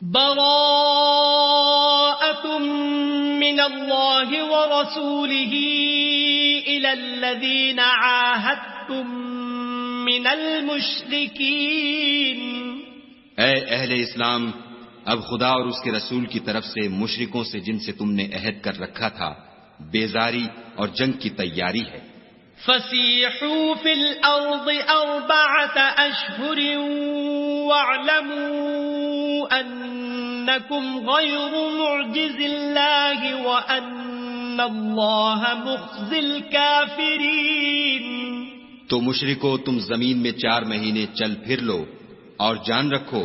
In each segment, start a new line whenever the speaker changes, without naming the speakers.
براءة من الله ورسوله إلى الذين عاهدتم من المشركين.
اے اہل اسلام، اب خدا اور اس کے رسول کی طرف سے مشرکوں سے جن سے تم نے عہد کر رکھا تھا بیزاری اور جنگ کی تیاری ہے.
فسیحوا فی الارض 4 اشہر واعلموا انکم غیر معجز اللہ وان اللہ مخزی الکافرین.
تو مشرکو، تم زمین میں 4 مہینے چل پھر لو اور جان رکھو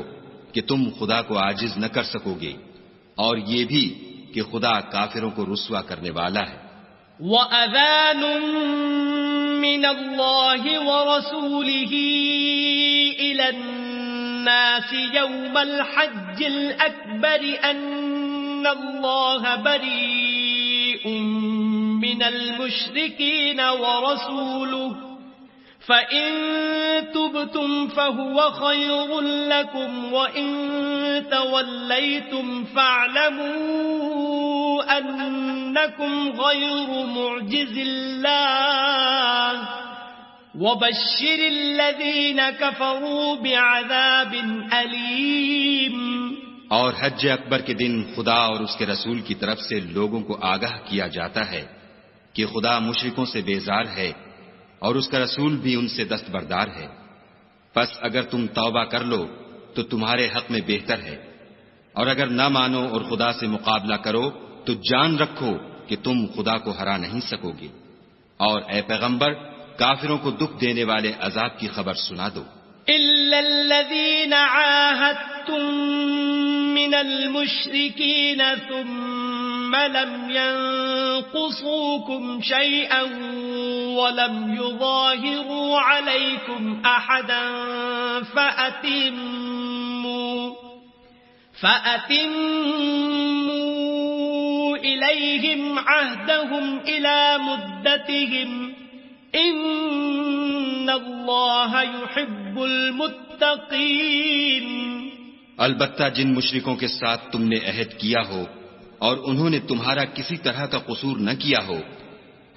کہ تم خدا کو عاجز نہ کر سکو گے، اور یہ بھی کہ خدا کافروں کو رسوا کرنے والا ہے.
وَأَذَانٌ مِّنَ اللَّهِ وَرَسُولِهِ إِلَى النَّاسِ يَوْمَ الْحَجِّ الْأَكْبَرِ أَنَّ اللَّهَ بَرِيءٌ مِّنَ الْمُشْرِكِينَ وَرَسُولُهُ فَإِن تُبْتُمْ فَهُوَ خَيْرٌ لَكُمْ وَإِن تَوَلَّيْتُمْ فَاعْلَمُوا أَنَّكُمْ غَيْرُ مُعْجِزِ اللَّهِ وَبَشِّرِ الَّذِينَ كَفَرُوا بِعَذَابٍ أَلِيمٍ.
اور حج اکبر کے دن خدا اور اس کے رسول کی طرف سے لوگوں کو آگاہ کیا جاتا ہے کہ خدا مشرکوں سے بیزار ہے اور اس کا رسول بھی ان سے دستبردار ہے. پس اگر تم توبہ کر لو تو تمہارے حق میں بہتر ہے، اور اگر نہ مانو اور خدا سے مقابلہ کرو تو جان رکھو کہ تم خدا کو ہرا نہیں سکو گے. اور اے پیغمبر، کافروں کو دکھ دینے والے عذاب کی خبر سنا دو.
إِلَّا الَّذِينَ عَاهَدتُّم مِّنَ الْمُشْرِكِينَ ثُمَّ لَمْ يَنقُصُوكُمْ شَيْئًا وَلَمْ يُظَاهِرُوا عَلَيْكُمْ أَحَدًا فَأَتِمُّوا إِلَيْهِمْ عَهْدَهُمْ إِلَى مُدَّتِهِمْ إِنَّ اللَّهَ يُحِبُّ الْمُتَّقِينَ.
البتہ جن مشرکوں کے ساتھ تم نے عہد کیا ہو اور انہوں نے تمہارا کسی طرح کا قصور نہ کیا ہو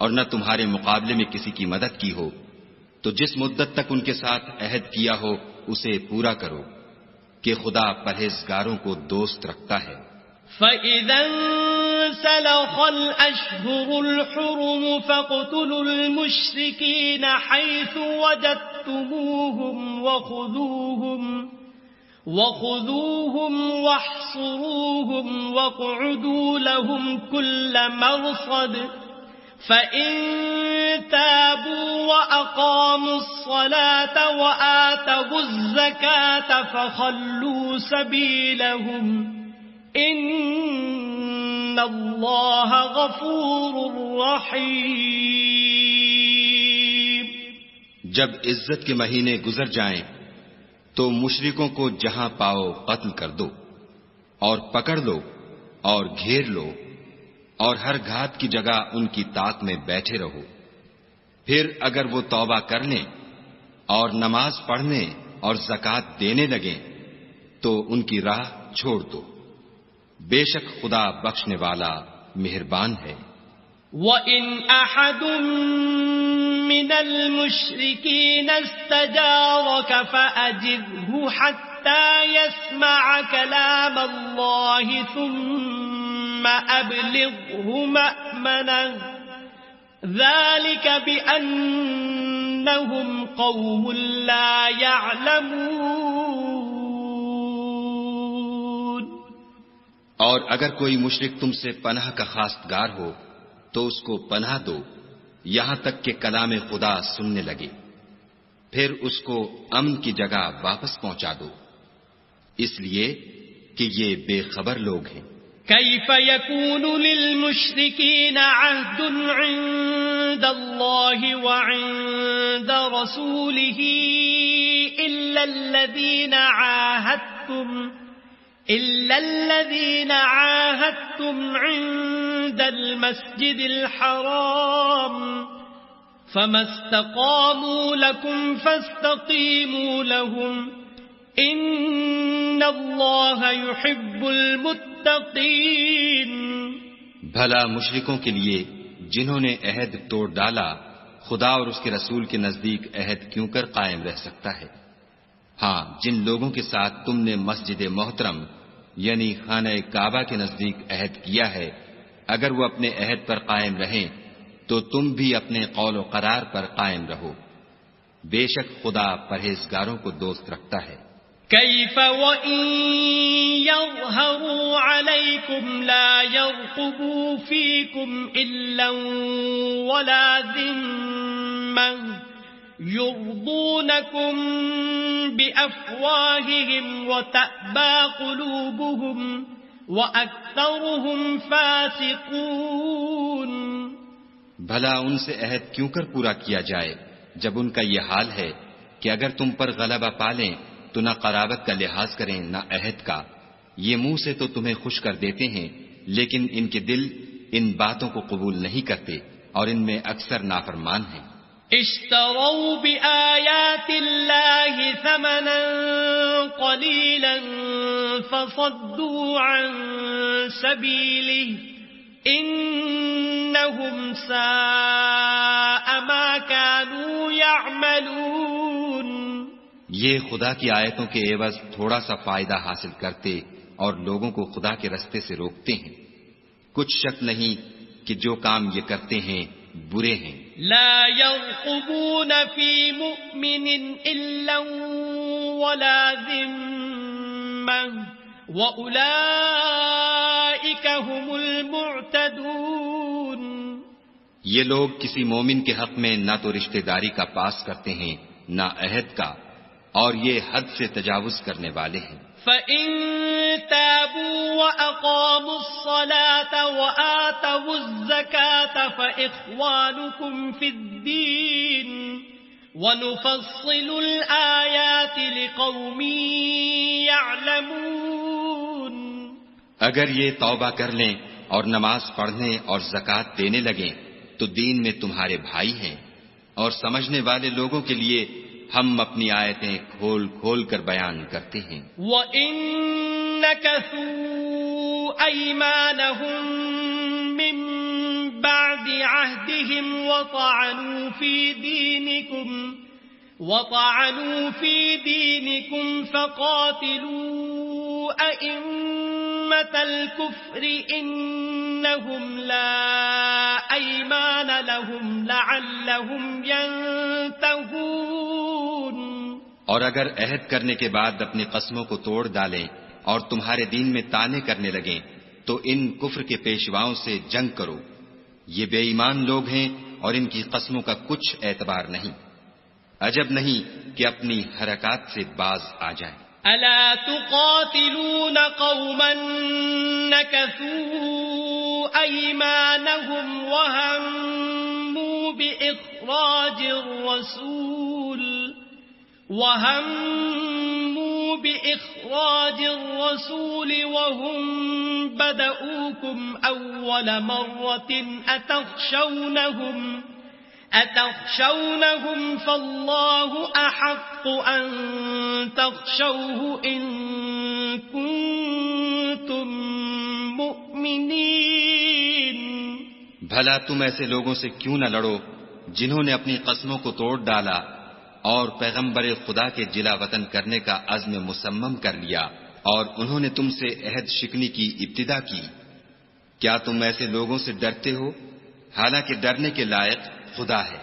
اور نہ تمہارے مقابلے میں کسی کی مدد کی ہو، تو جس مدت تک ان کے ساتھ عہد کیا ہو اسے پورا کرو کہ خدا پرہیزگاروں کو دوست رکھتا ہے.
فَإِذَا انسَلَخَ الْأَشْهُرُ الْحُرُمُ فَاقْتُلُوا الْمُشْرِكِينَ حَيْثُ وَجَدتُّمُوهُمْ وَخُذُوهُمْ وَاحْصُرُوهُمْ وَاقْعُدُوا لَهُمْ كُلَّ مَرْصَدٍ فَإِن تَابُوا وَأَقَامُوا الصَّلَاةَ وَآتَوُا الزَّكَاةَ فَخَلُّوا سَبِيلَهُمْ إِنَّ اللَّهَ غَفُورٌ رَّحِيمٌ.
جب عزت کے مہینے گزر جائیں تو مشرکوں کو جہاں پاؤ قتل کر دو اور پکڑ لو اور گھیر لو اور ہر گھات کی جگہ ان کی طاق میں بیٹھے رہو. پھر اگر وہ توبہ کر لیں اور نماز پڑھنے اور زکوٰۃ دینے لگیں تو ان کی راہ چھوڑ دو. بے شک خدا بخشنے والا مہربان ہے.
وَإِنْ أَحَدٌ مِّنَ الْمُشْرِكِينَ اسْتَجَارَكَ فَأَجِرْهُ حَتَّى يَسْمَعَ كَلَامَ اللَّهِ ثُمَّ أَبْلِغْهُ مَأْمَنَهُ ذَلِكَ بِأَنَّهُمْ قَوْمٌ لَّا يَعْلَمُونَ.
اور اگر کوئی مشرک تم سے پناہ کا خواستگار ہو تو اس کو پناہ دو یہاں تک کہ کلام خدا سننے لگے، پھر اس کو امن کی جگہ واپس پہنچا دو، اس لیے کہ یہ بے خبر لوگ ہیں.
كيف يكون للمشركين عهد عند الله وعند رسوله إلا الذين عاهدتم عند المسجد الحرام فما استقاموا لكم فاستقيموا لهم إن اللہ يحب المتقین.
بھلا مشرکوں کے لیے جنہوں نے عہد توڑ ڈالا خدا اور اس کے رسول کے نزدیک عہد کیوں کر قائم رہ سکتا ہے؟ ہاں، جن لوگوں کے ساتھ تم نے مسجد محترم یعنی خانہ کعبہ کے نزدیک عہد کیا ہے، اگر وہ اپنے عہد پر قائم رہیں تو تم بھی اپنے قول و قرار پر قائم رہو. بے شک خدا پرہیزگاروں کو دوست رکھتا ہے.
كيف وإن يظهروا عليكم لا يرقبوا فيكم إلا ولا ذمة يرضونكم بأفواههم وتأبى قلوبهم وأكثرهم فاسقون.
بھلا ان سے عہد کیوں کر پورا کیا جائے جب ان کا یہ حال ہے کہ اگر تم پر غلبہ پالیں تو نہ قرابت کا لحاظ کریں نہ عہد کا. یہ منہ سے تو تمہیں خوش کر دیتے ہیں لیکن ان کے دل ان باتوں کو قبول نہیں کرتے اور ان میں اکثر نافرمان ہیں.
اشتروا بآیات اللہ ثمنا قلیلا فصدوا عن سبیلہ انہم ساء ما كانوا يعملون.
یہ خدا کی آیتوں کے عوض تھوڑا سا فائدہ حاصل کرتے اور لوگوں کو خدا کے رستے سے روکتے ہیں. کچھ شک نہیں کہ جو کام یہ کرتے ہیں برے ہیں.
لا يرقبون في مؤمن إلا ولا ذمة وأولئك هم المعتدون.
یہ لوگ کسی مومن کے حق میں نہ تو رشتہ داری کا پاس کرتے ہیں نہ عہد کا، اور یہ حد سے تجاوز کرنے والے ہیں.
فَإِن تَابُوا وَأَقَامُوا الصَّلَاةَ وَآتَوُا الزَّكَاةَ فَإِخْوَانُكُمْ فِي الدِّينِ وَنُفَصِّلُ الْآيَاتِ لِقَوْمٍ يَعْلَمُونَ.
اگر یہ توبہ کر لیں اور نماز پڑھنے اور زکوٰۃ دینے لگیں تو دین میں تمہارے بھائی ہیں، اور سمجھنے والے لوگوں کے لیے ہم اپنی آیتیں کھول کھول کر بیان کرتے ہیں.
وَإِن نَكَثُوا أَيْمَانَهُم مِّن بَعْدِ عَهْدِهِمْ وَطَعَنُوا فِي دِينِكُمْ فَقَاتِلُوا أَئِمَّةَ الْكُفْرِ إِنَّهُمْ لَا أَيْمَانَ لَهُمْ لَعَلَّهُمْ يَنْتَهُونَ.
اور اگر عہد کرنے کے بعد اپنی قسموں کو توڑ ڈالیں اور تمہارے دین میں طعنے کرنے لگیں تو ان کفر کے پیشواؤں سے جنگ کرو. یہ بے ایمان لوگ ہیں اور ان کی قسموں کا کچھ اعتبار نہیں. عجب نہیں کہ اپنی حرکات سے باز آ جائیں.
ألا تقاتلون قوما نكثوا أيمانهم وهموا بإخراج الرسول وهم بدؤوكم أول مرة أتخشونهم فالله أحق أن تخشوه إن كنتم مؤمنين.
بھلا تم ایسے لوگوں سے کیوں نہ لڑو جنہوں نے اپنی قسموں کو توڑ ڈالا اور پیغمبر خدا کے جلا وطن کرنے کا عزم مصمم کر لیا اور انہوں نے تم سے عہد شکنی کی ابتدا کی. کیا تم ایسے لوگوں سے ڈرتے ہو؟ حالانکہ ڈرنے کے لائق خدا ہے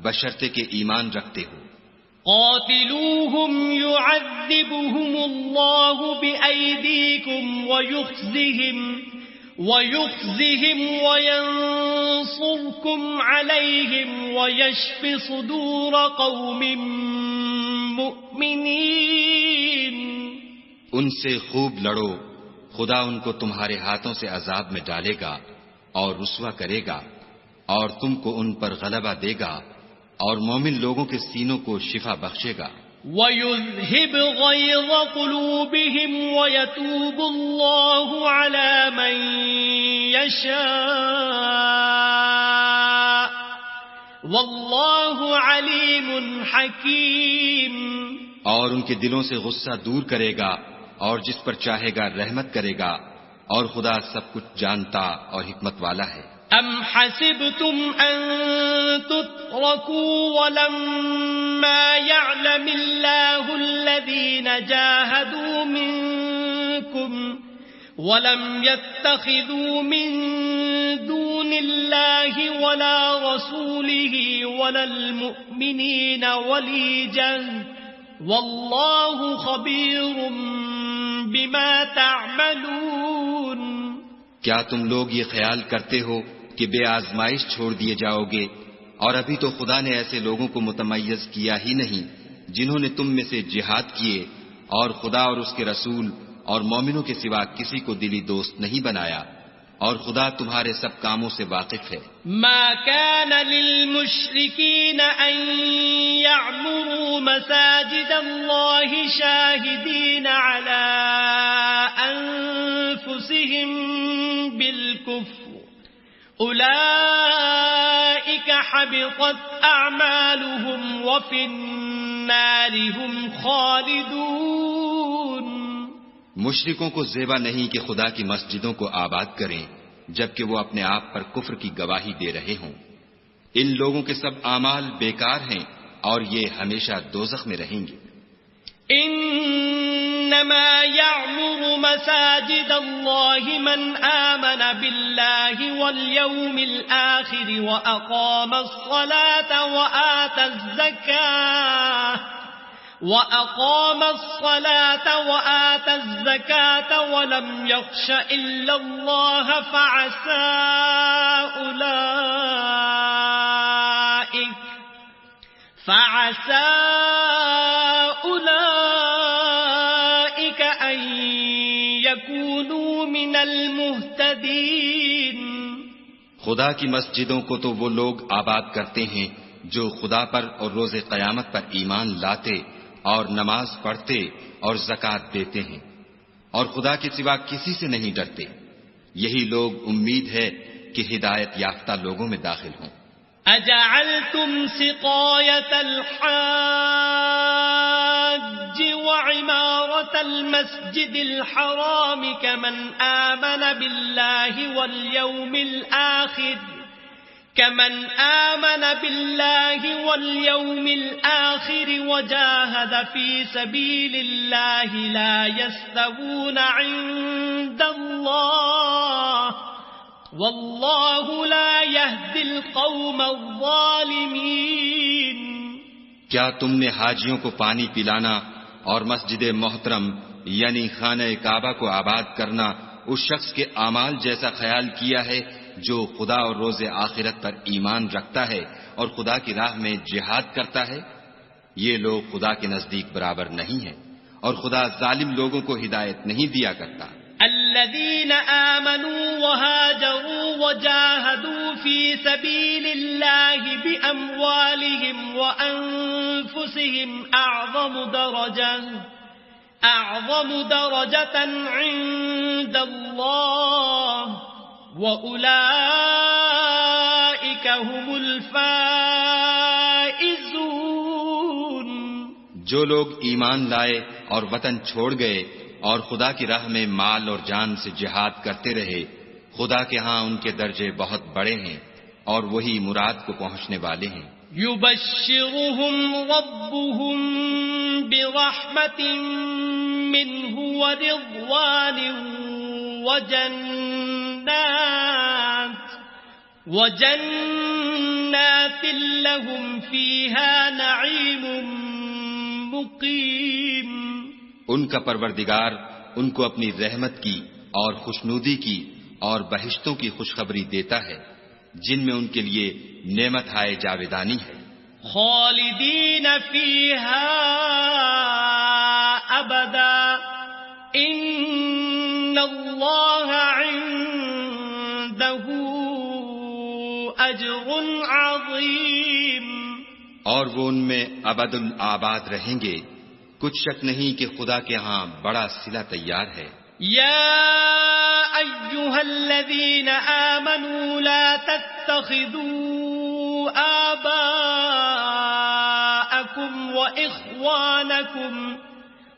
بشرطے کہ ایمان رکھتے ہو.
قاتلوهم يعذبهم الله بأيديكم ويخزهم وينصركم عليهم ويشف صدور قوم مؤمنين.
ان سے خوب لڑو، خدا ان کو تمہارے ہاتھوں سے عذاب میں ڈالے گا اور رسوا کرے گا اور تم کو ان پر غلبہ دے گا اور مومن لوگوں کے سینوں کو شفا بخشے گا.
وَيُذْهِبْ غَيْظَ قُلُوبِهِمْ وَيَتُوبُ اللَّهُ عَلَى مَن يَشَاءُ وَاللَّهُ عَلِيمٌ حَكِيمٌ.
اور ان کے دلوں سے غصہ دور کرے گا اور جس پر چاہے گا رحمت کرے گا، اور خدا سب کچھ جانتا اور حکمت والا ہے۔
ام حسبتم ان تتركوا ولما يعلم الله الذين جاهدوا منكم ولم يتخذوا من دون الله ولا رسوله ولا المؤمنين وليجا والله خبير بما تعملون۔
کیا تم لوگ یہ خیال کرتے ہو کہ بے آزمائش چھوڑ دیے جاؤ گے؟ اور ابھی تو خدا نے ایسے لوگوں کو متمیز کیا ہی نہیں جنہوں نے تم میں سے جہاد کیے، اور خدا اور اس کے رسول اور مومنوں کے سوا کسی کو دلی دوست نہیں بنایا، اور خدا تمہارے سب کاموں سے واقف ہے۔
ما كان للمشركين ان يعمروا مساجد الله شاهدين على انفسهم بالكفر اولئك حبطت اعمالهم وفي النار هم خالدون۔
مشرکوں کو زیبا نہیں کہ خدا کی مسجدوں کو آباد کریں جبکہ وہ اپنے آپ پر کفر کی گواہی دے رہے ہوں۔ ان لوگوں کے سب اعمال بیکار ہیں اور یہ ہمیشہ دوزخ میں رہیں گے۔
انما يعمر مساجد الله من آمن بالله واليوم الآخر وأقام الصلاة وآتى الزكاة ولم يخش إلا الله فعسى أولئك أن يكونوا من المهتدين۔
خدا کی مسجدوں کو تو وہ لوگ آباد کرتے ہیں جو خدا پر اور روز قیامت پر ایمان لاتے اور نماز پڑھتے اور زکوٰۃ دیتے ہیں، اور خدا کے سوا کسی سے نہیں ڈرتے۔ یہی لوگ امید ہے کہ ہدایت یافتہ لوگوں میں داخل ہوں۔
اجعلتم سقاية الحاج وعمارة المسجد الحرام كمن آمن بالله واليوم الآخر وجاهد في سبيل الله لا يستوون عند الله والله لا يهدي القوم الظالمين۔
کیا تم نے حاجیوں کو پانی پلانا اور مسجد محترم یعنی خانہ کعبہ کو آباد کرنا اس شخص کے اعمال جیسا خیال کیا ہے جو خدا اور روز آخرت پر ایمان رکھتا ہے اور خدا کی راہ میں جہاد کرتا ہے؟ یہ لوگ خدا کے نزدیک برابر نہیں ہیں، اور خدا ظالم لوگوں کو ہدایت نہیں دیا کرتا۔
الذين آمنوا وهاجروا وجاهدوا في سبيل الله بأموالهم وأنفسهم أعظم درجة عند الله وأولئك هم الفائزون۔
جو لوگ ایمان لائے اور وطن چھوڑ گئے اور خدا کی راہ میں مال اور جان سے جہاد کرتے رہے، خدا کے ہاں ان کے درجے بہت بڑے ہیں اور وہی مراد کو پہنچنے والے ہیں۔
يبشرهم ربهم برحمة منه ورضوان وجنات لهم فيها نعيم مقيم۔
ان کا پروردگار ان کو اپنی رحمت کی اور خوشنودی کی اور بہشتوں کی خوشخبری دیتا ہے جن میں ان کے لیے نعمت ہائے جاویدانی ہے۔
خالدین فیہا ابدا ان اللہ عنده اجر عظیم۔
اور وہ ان میں ابد الآباد رہیں گے، کچھ شک نہیں کہ خدا کے ہاں بڑا صلہ تیار ہے۔
یا ایھا الذین آمنوا لا تتخذوا آباءکم واخوانکم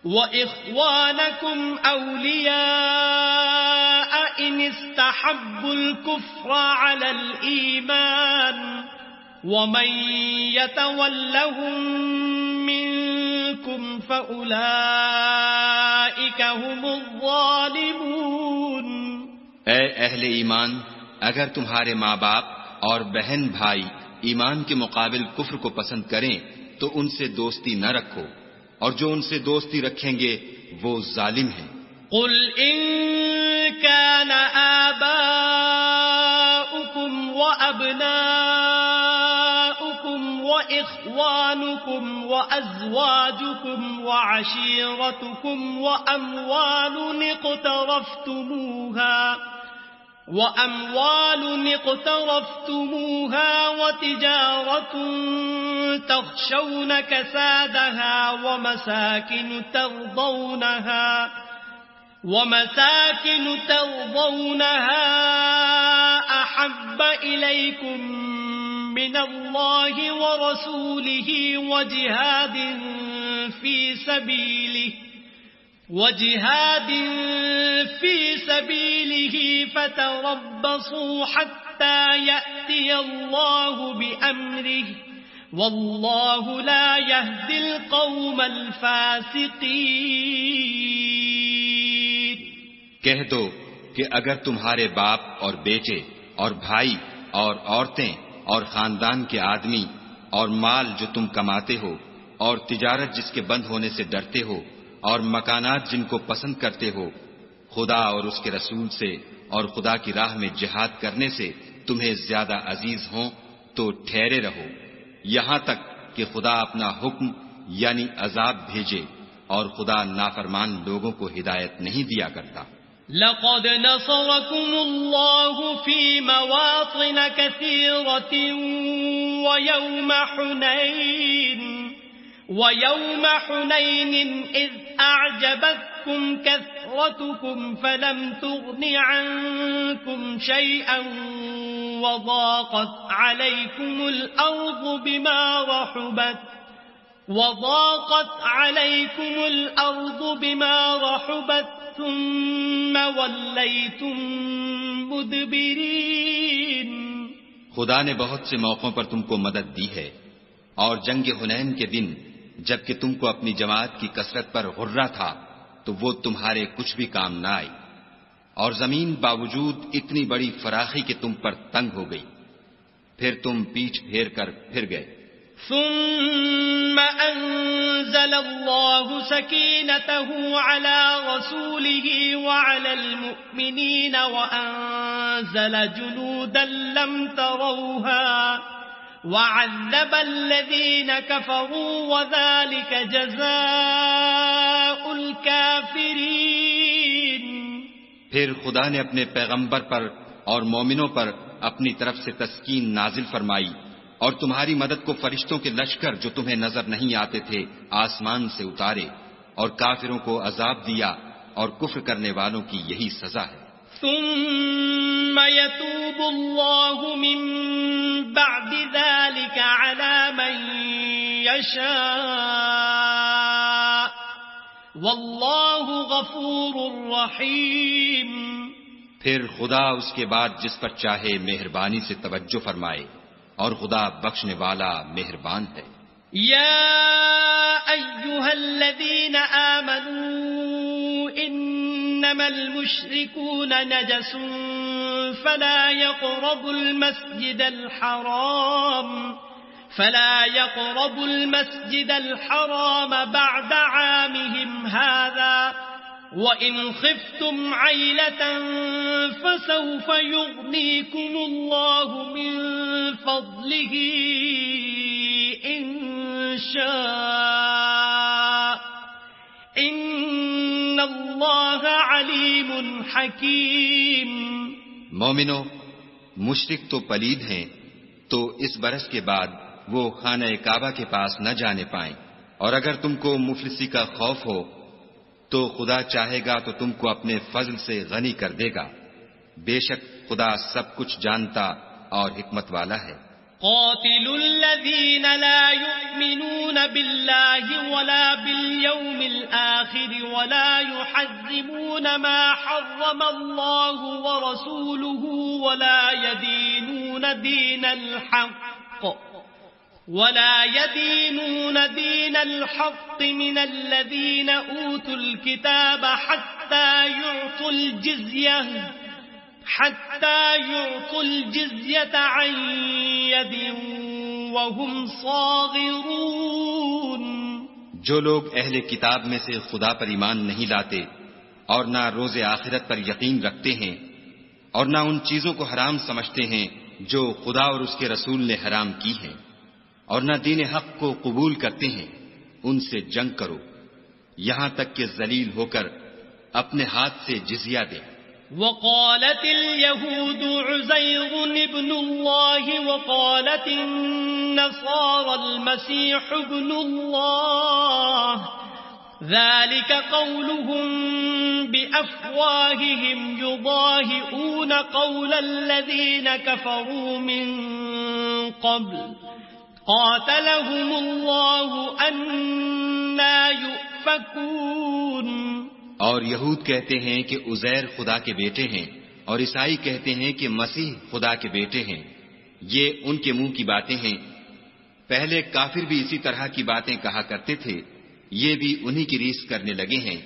وإخوانكم أولياء إن استحبوا الكفر على الإيمان ومن يتولهم منكم فأولئك هم الظالمون.
اے اہل ایمان، اگر تمہارے ماں باپ اور بہن بھائی ایمان کے مقابل کفر کو پسند کریں تو ان سے دوستی نہ رکھو، اور جو ان سے دوستی رکھیں گے وہ ظالم ہیں.
قل إن كان آباؤكم وأبناؤكم وإخوانكم وأزواجكم وعشيرتكم وأموال اقترفتموها وتجارة تخشون كسادها ومساكن ترضونها أحب إليكم من الله ورسوله وجهاد في سبيله فتربصوا حتى يأتي الله بأمره والله لا يهدي القوم الفاسقين.
کہہ دو کہ اگر تمہارے باپ اور بیٹے اور بھائی اور عورتیں اور خاندان کے آدمی اور مال جو تم کماتے ہو اور تجارت جس کے بند ہونے سے ڈرتے ہو اور مکانات جن کو پسند کرتے ہو خدا اور اس کے رسول سے اور خدا کی راہ میں جہاد کرنے سے تمہیں زیادہ عزیز ہوں تو ٹھہرے رہو یہاں تک کہ خدا اپنا حکم یعنی عذاب بھیجے، اور خدا نافرمان لوگوں کو ہدایت نہیں دیا کرتا.
لقد نصركم الله في مواطن كثيرة ويوم حنين إذ أعجبتكم كثرتكم فلم تغن عنكم شيئا وضاقت عليكم الأرض بما رحبت ثم وليتم مدبرين.
خدا نے بہت سے موقعوں پر تم کو مدد دی ہے، اور جنگ حنین کے دن جبکہ تم کو اپنی جماعت کی کثرت پر غرہ تھا تو وہ تمہارے کچھ بھی کام نہ آئی، اور زمین باوجود اتنی بڑی فراخی کہ تم پر تنگ ہو گئی، پھر تم پیچھ پھیر کر پھر گئے.
ثم أنزل الله سكينته على رسوله وعلى المؤمنين وأنزل جنودا لم تروها وعذب الذين كفروا وذلك جزاء الكافرين.
پھر خدا نے اپنے پیغمبر پر اور مومنوں پر اپنی طرف سے تسکین نازل فرمائی، اور تمہاری مدد کو فرشتوں کے لشکر جو تمہیں نظر نہیں آتے تھے آسمان سے اتارے، اور کافروں کو عذاب دیا، اور کفر کرنے والوں کی یہی سزا ہے.
ثم يتوب الله من بعد ذلك على من يشاء والله غفور رحيم.
پھر خدا اس کے بعد جس پر چاہے مہربانی سے توجہ فرمائے، اور خدا بخشنے والا مہربان ہے.
یا ایھا الذین آمنوا انما المشركون نجس فلا يقربوا المسجد الحرام بعد عامهم هذا وَإِنْ خِفْتُمْ عَيْلَةً فَسَوْفَ يُغْنِيكُمُ اللَّهُ مِنْ فَضْلِهِ إِنْ شَاءَ إِنَّ اللَّهَ عَلِيمٌ حَكِيمٌ.
مومنو، مشرک تو پلید ہیں، تو اس برس کے بعد وہ خانہ کعبہ کے پاس نہ جانے پائیں، اور اگر تم کو مفلسی کا خوف ہو تو خدا چاہے گا تو تم کو اپنے فضل سے غنی کر دے گا. بے شک خدا سب کچھ جانتا اور حکمت والا ہے.
قاتلوا الذين لا يؤمنون بالله ولا باليوم الآخر ولا يحرمون ما حرم الله ورسوله ولا يدينون دين الحق من الذين أوتوا الكتاب حتى يعطوا الجزية عن يد وهم صاغرون.
جو لوگ اہل کتاب میں سے خدا پر ایمان نہیں لاتے اور نہ روز آخرت پر یقین رکھتے ہیں اور نہ ان چیزوں کو حرام سمجھتے ہیں جو خدا اور اس کے رسول نے حرام کی ہیں اور نہ دین حق کو قبول کرتے ہیں، ان سے جنگ کرو یہاں تک کہ ذلیل ہو کر اپنے ہاتھ سے جزیہ دیں.
وقالت اليهود عزير ابن الله وقالت النصارى المسيح ابن الله ذلك قولهم بأفواههم يضاهئون قول الذين كفروا من قبل قاتلهم الله أنا يؤفكون.
اور یہود کہتے ہیں کہ عزیر خدا کے بیٹے ہیں اور عیسائی کہتے ہیں کہ مسیح خدا کے بیٹے ہیں. یہ ان کے منہ کی باتیں ہیں. پہلے کافر بھی اسی طرح کی باتیں کہا کرتے تھے، یہ بھی انہی کی ریس کرنے لگے ہیں.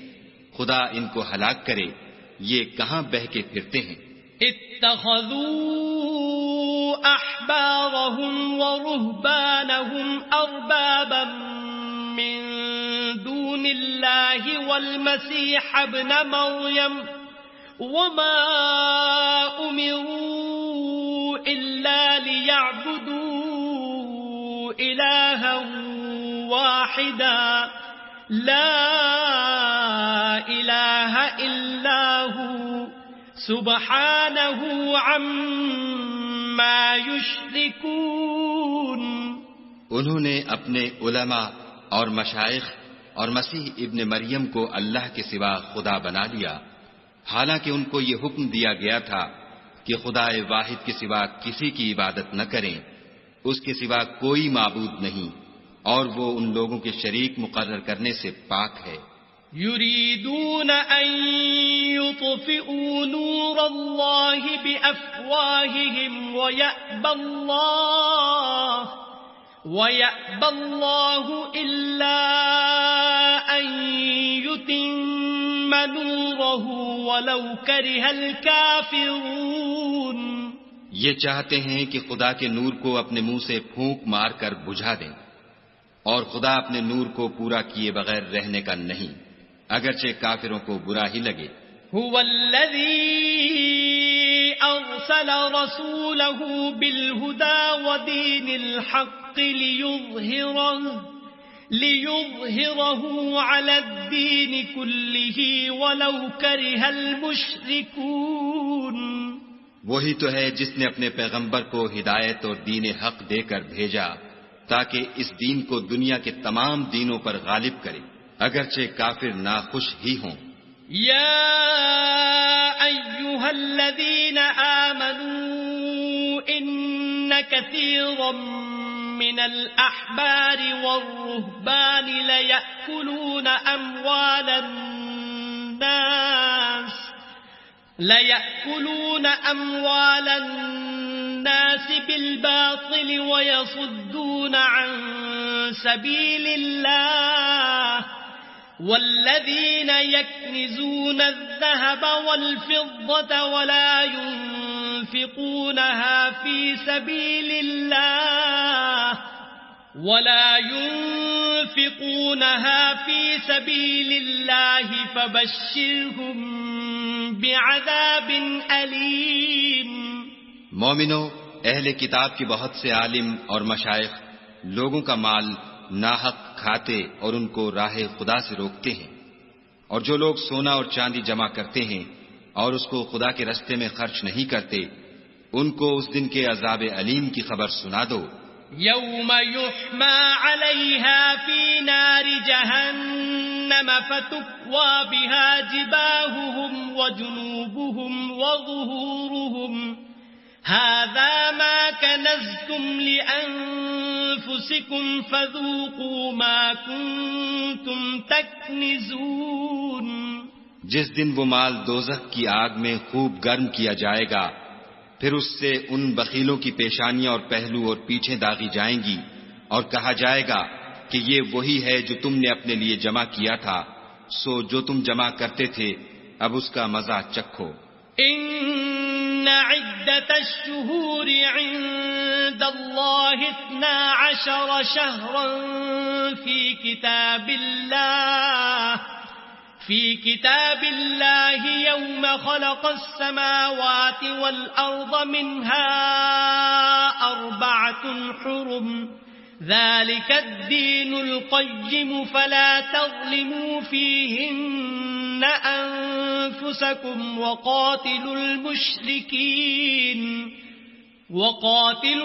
خدا ان کو ہلاک کرے، یہ کہاں بہہ کے پھرتے ہیں.
اتخذوا احبارهم ورهبانهم اربابا من دون الله والمسيح ابن مريم وما أمروا إلا ليعبدوا إلها واحدا لا إله إلا هو سبحانه عما يشركون.
انہوں نے اپنے علماء اور مشائخ اور مسیح ابن مریم کو اللہ کے سوا خدا بنا لیا، حالانکہ ان کو یہ حکم دیا گیا تھا کہ خدا واحد کے سوا کسی کی عبادت نہ کریں، اس کے سوا کوئی معبود نہیں اور وہ ان لوگوں کے شریک مقرر کرنے سے پاک ہے.
يريدون أن يطفئوا نور الله بأفواههم ويأبى الله إلا أن يتم نوره ولو كره الكافرون.
یہ چاہتے ہیں کہ خدا کے نور کو اپنے منہ سے پھونک مار کر بجھا دیں، اور خدا اپنے نور کو پورا کیے بغیر رہنے کا نہیں، اگرچہ کافروں کو برا ہی لگے.
هو الذي أرسل رسوله بالهدى ودين الحق ليظهره على الدين كله ولو كره المشركون.
وہی تو ہے جس نے اپنے پیغمبر کو ہدایت اور دین حق دے کر بھیجا تاکہ اس دین کو دنیا کے تمام دینوں پر غالب کرے، اگرچہ کافر ناخوش ہی ہوں.
يا أيها الذين آمنوا إن كثيرا من الأحبار والرهبان ليأكلون أموال الناس بالباطل ويصدون عن سبيل الله والذين يكنزون الذهب والفضة ولا ينفقونها في سبيل الله فبشرهم بعذاب أليم.
مومنو، اہل کتاب کے بہت سے عالم اور مشائخ لوگوں کا مال ناحق کھاتے اور ان کو راہ خدا سے روکتے ہیں، اور جو لوگ سونا اور چاندی جمع کرتے ہیں اور اس کو خدا کے رستے میں خرچ نہیں کرتے، ان کو اس دن کے عذاب علیم کی خبر سنا دو.
يوم يحمى عليها في نار جهنم فتكوى بها جباههم وجنوبهم وظهورهم هذا ما كنزتم لأنفسكم فذوقوا ما كنتم تكنزون.
جس دن وہ مال دوزخ کی آگ میں خوب گرم کیا جائے گا، پھر اس سے ان بخیلوں کی پیشانیاں اور پہلو اور پیٹھیں داغی جائیں گی، اور کہا جائے گا کہ یہ وہی ہے جو تم نے اپنے لیے جمع کیا تھا، سو جو تم جمع کرتے تھے اب اس کا مزہ چکھو.
ان عدت الشہور عند اللہ 12 شہرا في كتاب الله يوم خلق السماوات والأرض منها 4 حرم ذلك الدين القيم فلا تظلموا فيهن أنفسكم وقاتلوا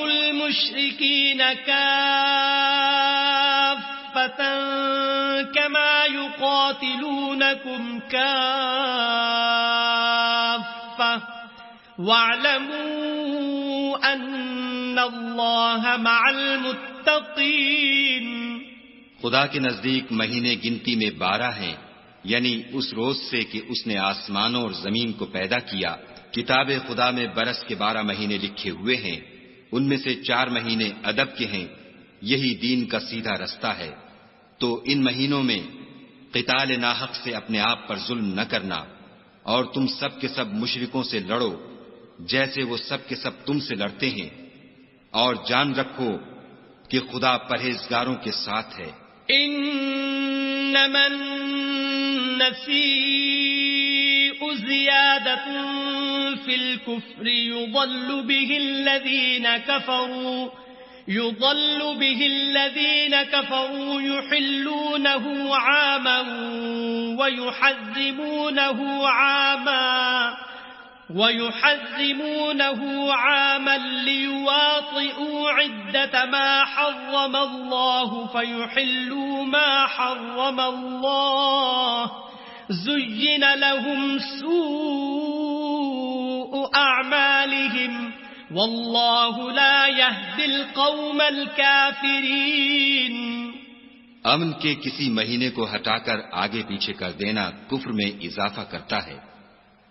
المشركين كافة كما يقاتلونكم كافة واعلموا أن الله مع المتقين.
خدا کے نزدیک مہینے گنتی میں 12 ہیں، یعنی اس روز سے کہ اس نے آسمانوں اور زمین کو پیدا کیا. کتاب خدا میں برس کے 12 مہینے لکھے ہوئے ہیں، ان میں سے 4 مہینے ادب کے ہیں. یہی دین کا سیدھا رستہ ہے. تو ان مہینوں میں قتال ناحق سے اپنے آپ پر ظلم نہ کرنا، اور تم سب کے سب مشرکوں سے لڑو جیسے وہ سب کے سب تم سے لڑتے ہیں، اور جان رکھو کہ خدا پرہیزگاروں کے ساتھ ہے.
انما النسیء زیادۃ فی الکفر يضل به الذين كفروا يحلونه عاما ويحرمونه عاما ليواطئوا عدة ما حرم الله فيحلوا ما حرم الله زين لهم سوء أعمالهم واللہ لا یہدی القوم الکافرین.
امن کے کسی مہینے کو ہٹا کر آگے پیچھے کر دینا کفر میں اضافہ کرتا ہے.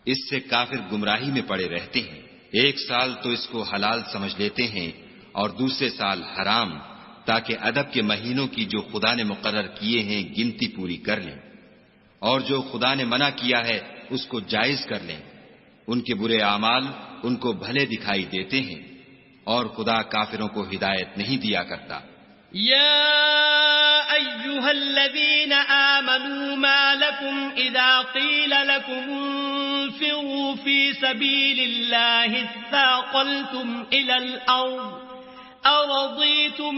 اس سے کافر گمراہی میں پڑے رہتے ہیں. ایک سال تو اس کو حلال سمجھ لیتے ہیں اور دوسرے سال حرام، تاکہ ادب کے مہینوں کی جو خدا نے مقرر کیے ہیں گنتی پوری کر لیں، اور جو خدا نے منع کیا ہے اس کو جائز کر لیں. ان کے برے اعمال ان کو بھلے دکھائی دیتے ہیں، اور خدا کافروں کو ہدایت نہیں دیا کرتا.
یا ایھا الذین آمنوا ما لکم اذا قیل لکم انفروا فی سبیل اللہ اثاقلتم الى الارض ارضیتم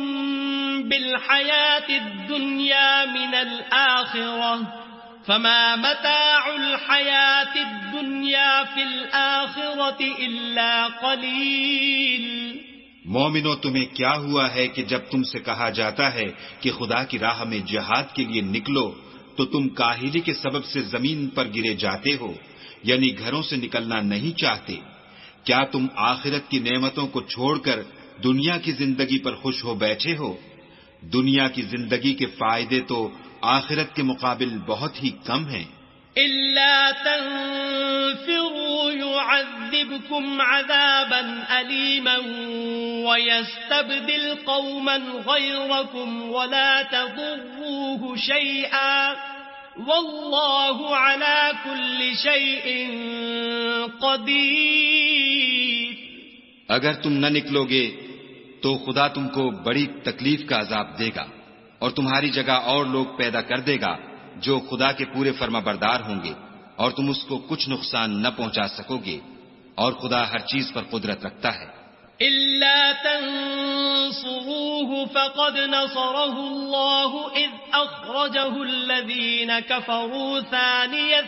بالحیاة الدنیا من الآخرة فما متاع الحیاة الدنیا فی الآخرة الا قلیل.
مومنو، تمہیں کیا ہوا ہے کہ جب تم سے کہا جاتا ہے کہ خدا کی راہ میں جہاد کے لیے نکلو تو تم کاہلی کے سبب سے زمین پر گرے جاتے ہو، یعنی گھروں سے نکلنا نہیں چاہتے؟ کیا تم آخرت کی نعمتوں کو چھوڑ کر دنیا کی زندگی پر خوش ہو بیٹھے ہو؟ دنیا کی زندگی کے فائدے تو آخرت کے مقابل بہت ہی کم ہیں.
إلا تنفروا يعذبكم عذابا أليما ويستبدل قوما غيركم ولا تضروه شيئا والله على كل شيء قدير.
اگر تم نہ نکلو گے تو خدا تم کو بڑی تکلیف کا عذاب دے گا اور تمہاری جگہ اور لوگ پیدا کر دے گا جو خدا کے پورے فرما بردار ہوں گے، اور تم اس کو کچھ نقصان نہ پہنچا سکو گے، اور خدا ہر چیز پر قدرت رکھتا ہے.
إلا تنصروه فقد نصره الله إذ أخرجه الذين كفروا ثاني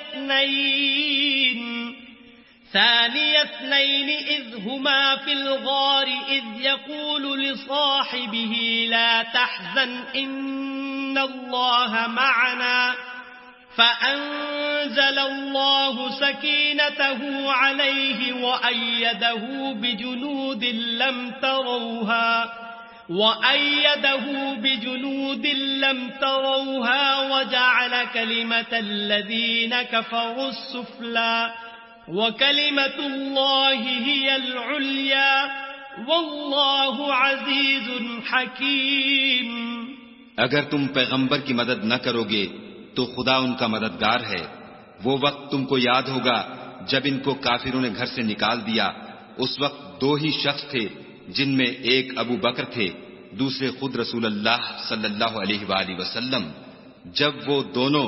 اثنين إذ هما في الغار إذ يقول لصاحبه لا تحزن إن الله معنا فأنزل أنزل الله سكينته عليه وأيده بجنود لم تروها وجعل كلمة الذين كفروا السفلى وكلمة الله هي العليا والله عزيز حكيم.
اگر تم پیغمبر کی مدد نہ کرو گے تو خدا ان کا مددگار ہے. وہ وقت تم کو یاد ہوگا جب ان کو کافروں نے گھر سے نکال دیا. اس وقت دو ہی شخص تھے جن میں ایک ابو بکر تھے، دوسرے خود رسول اللہ صلی اللہ علیہ وآلہ وسلم. جب وہ دونوں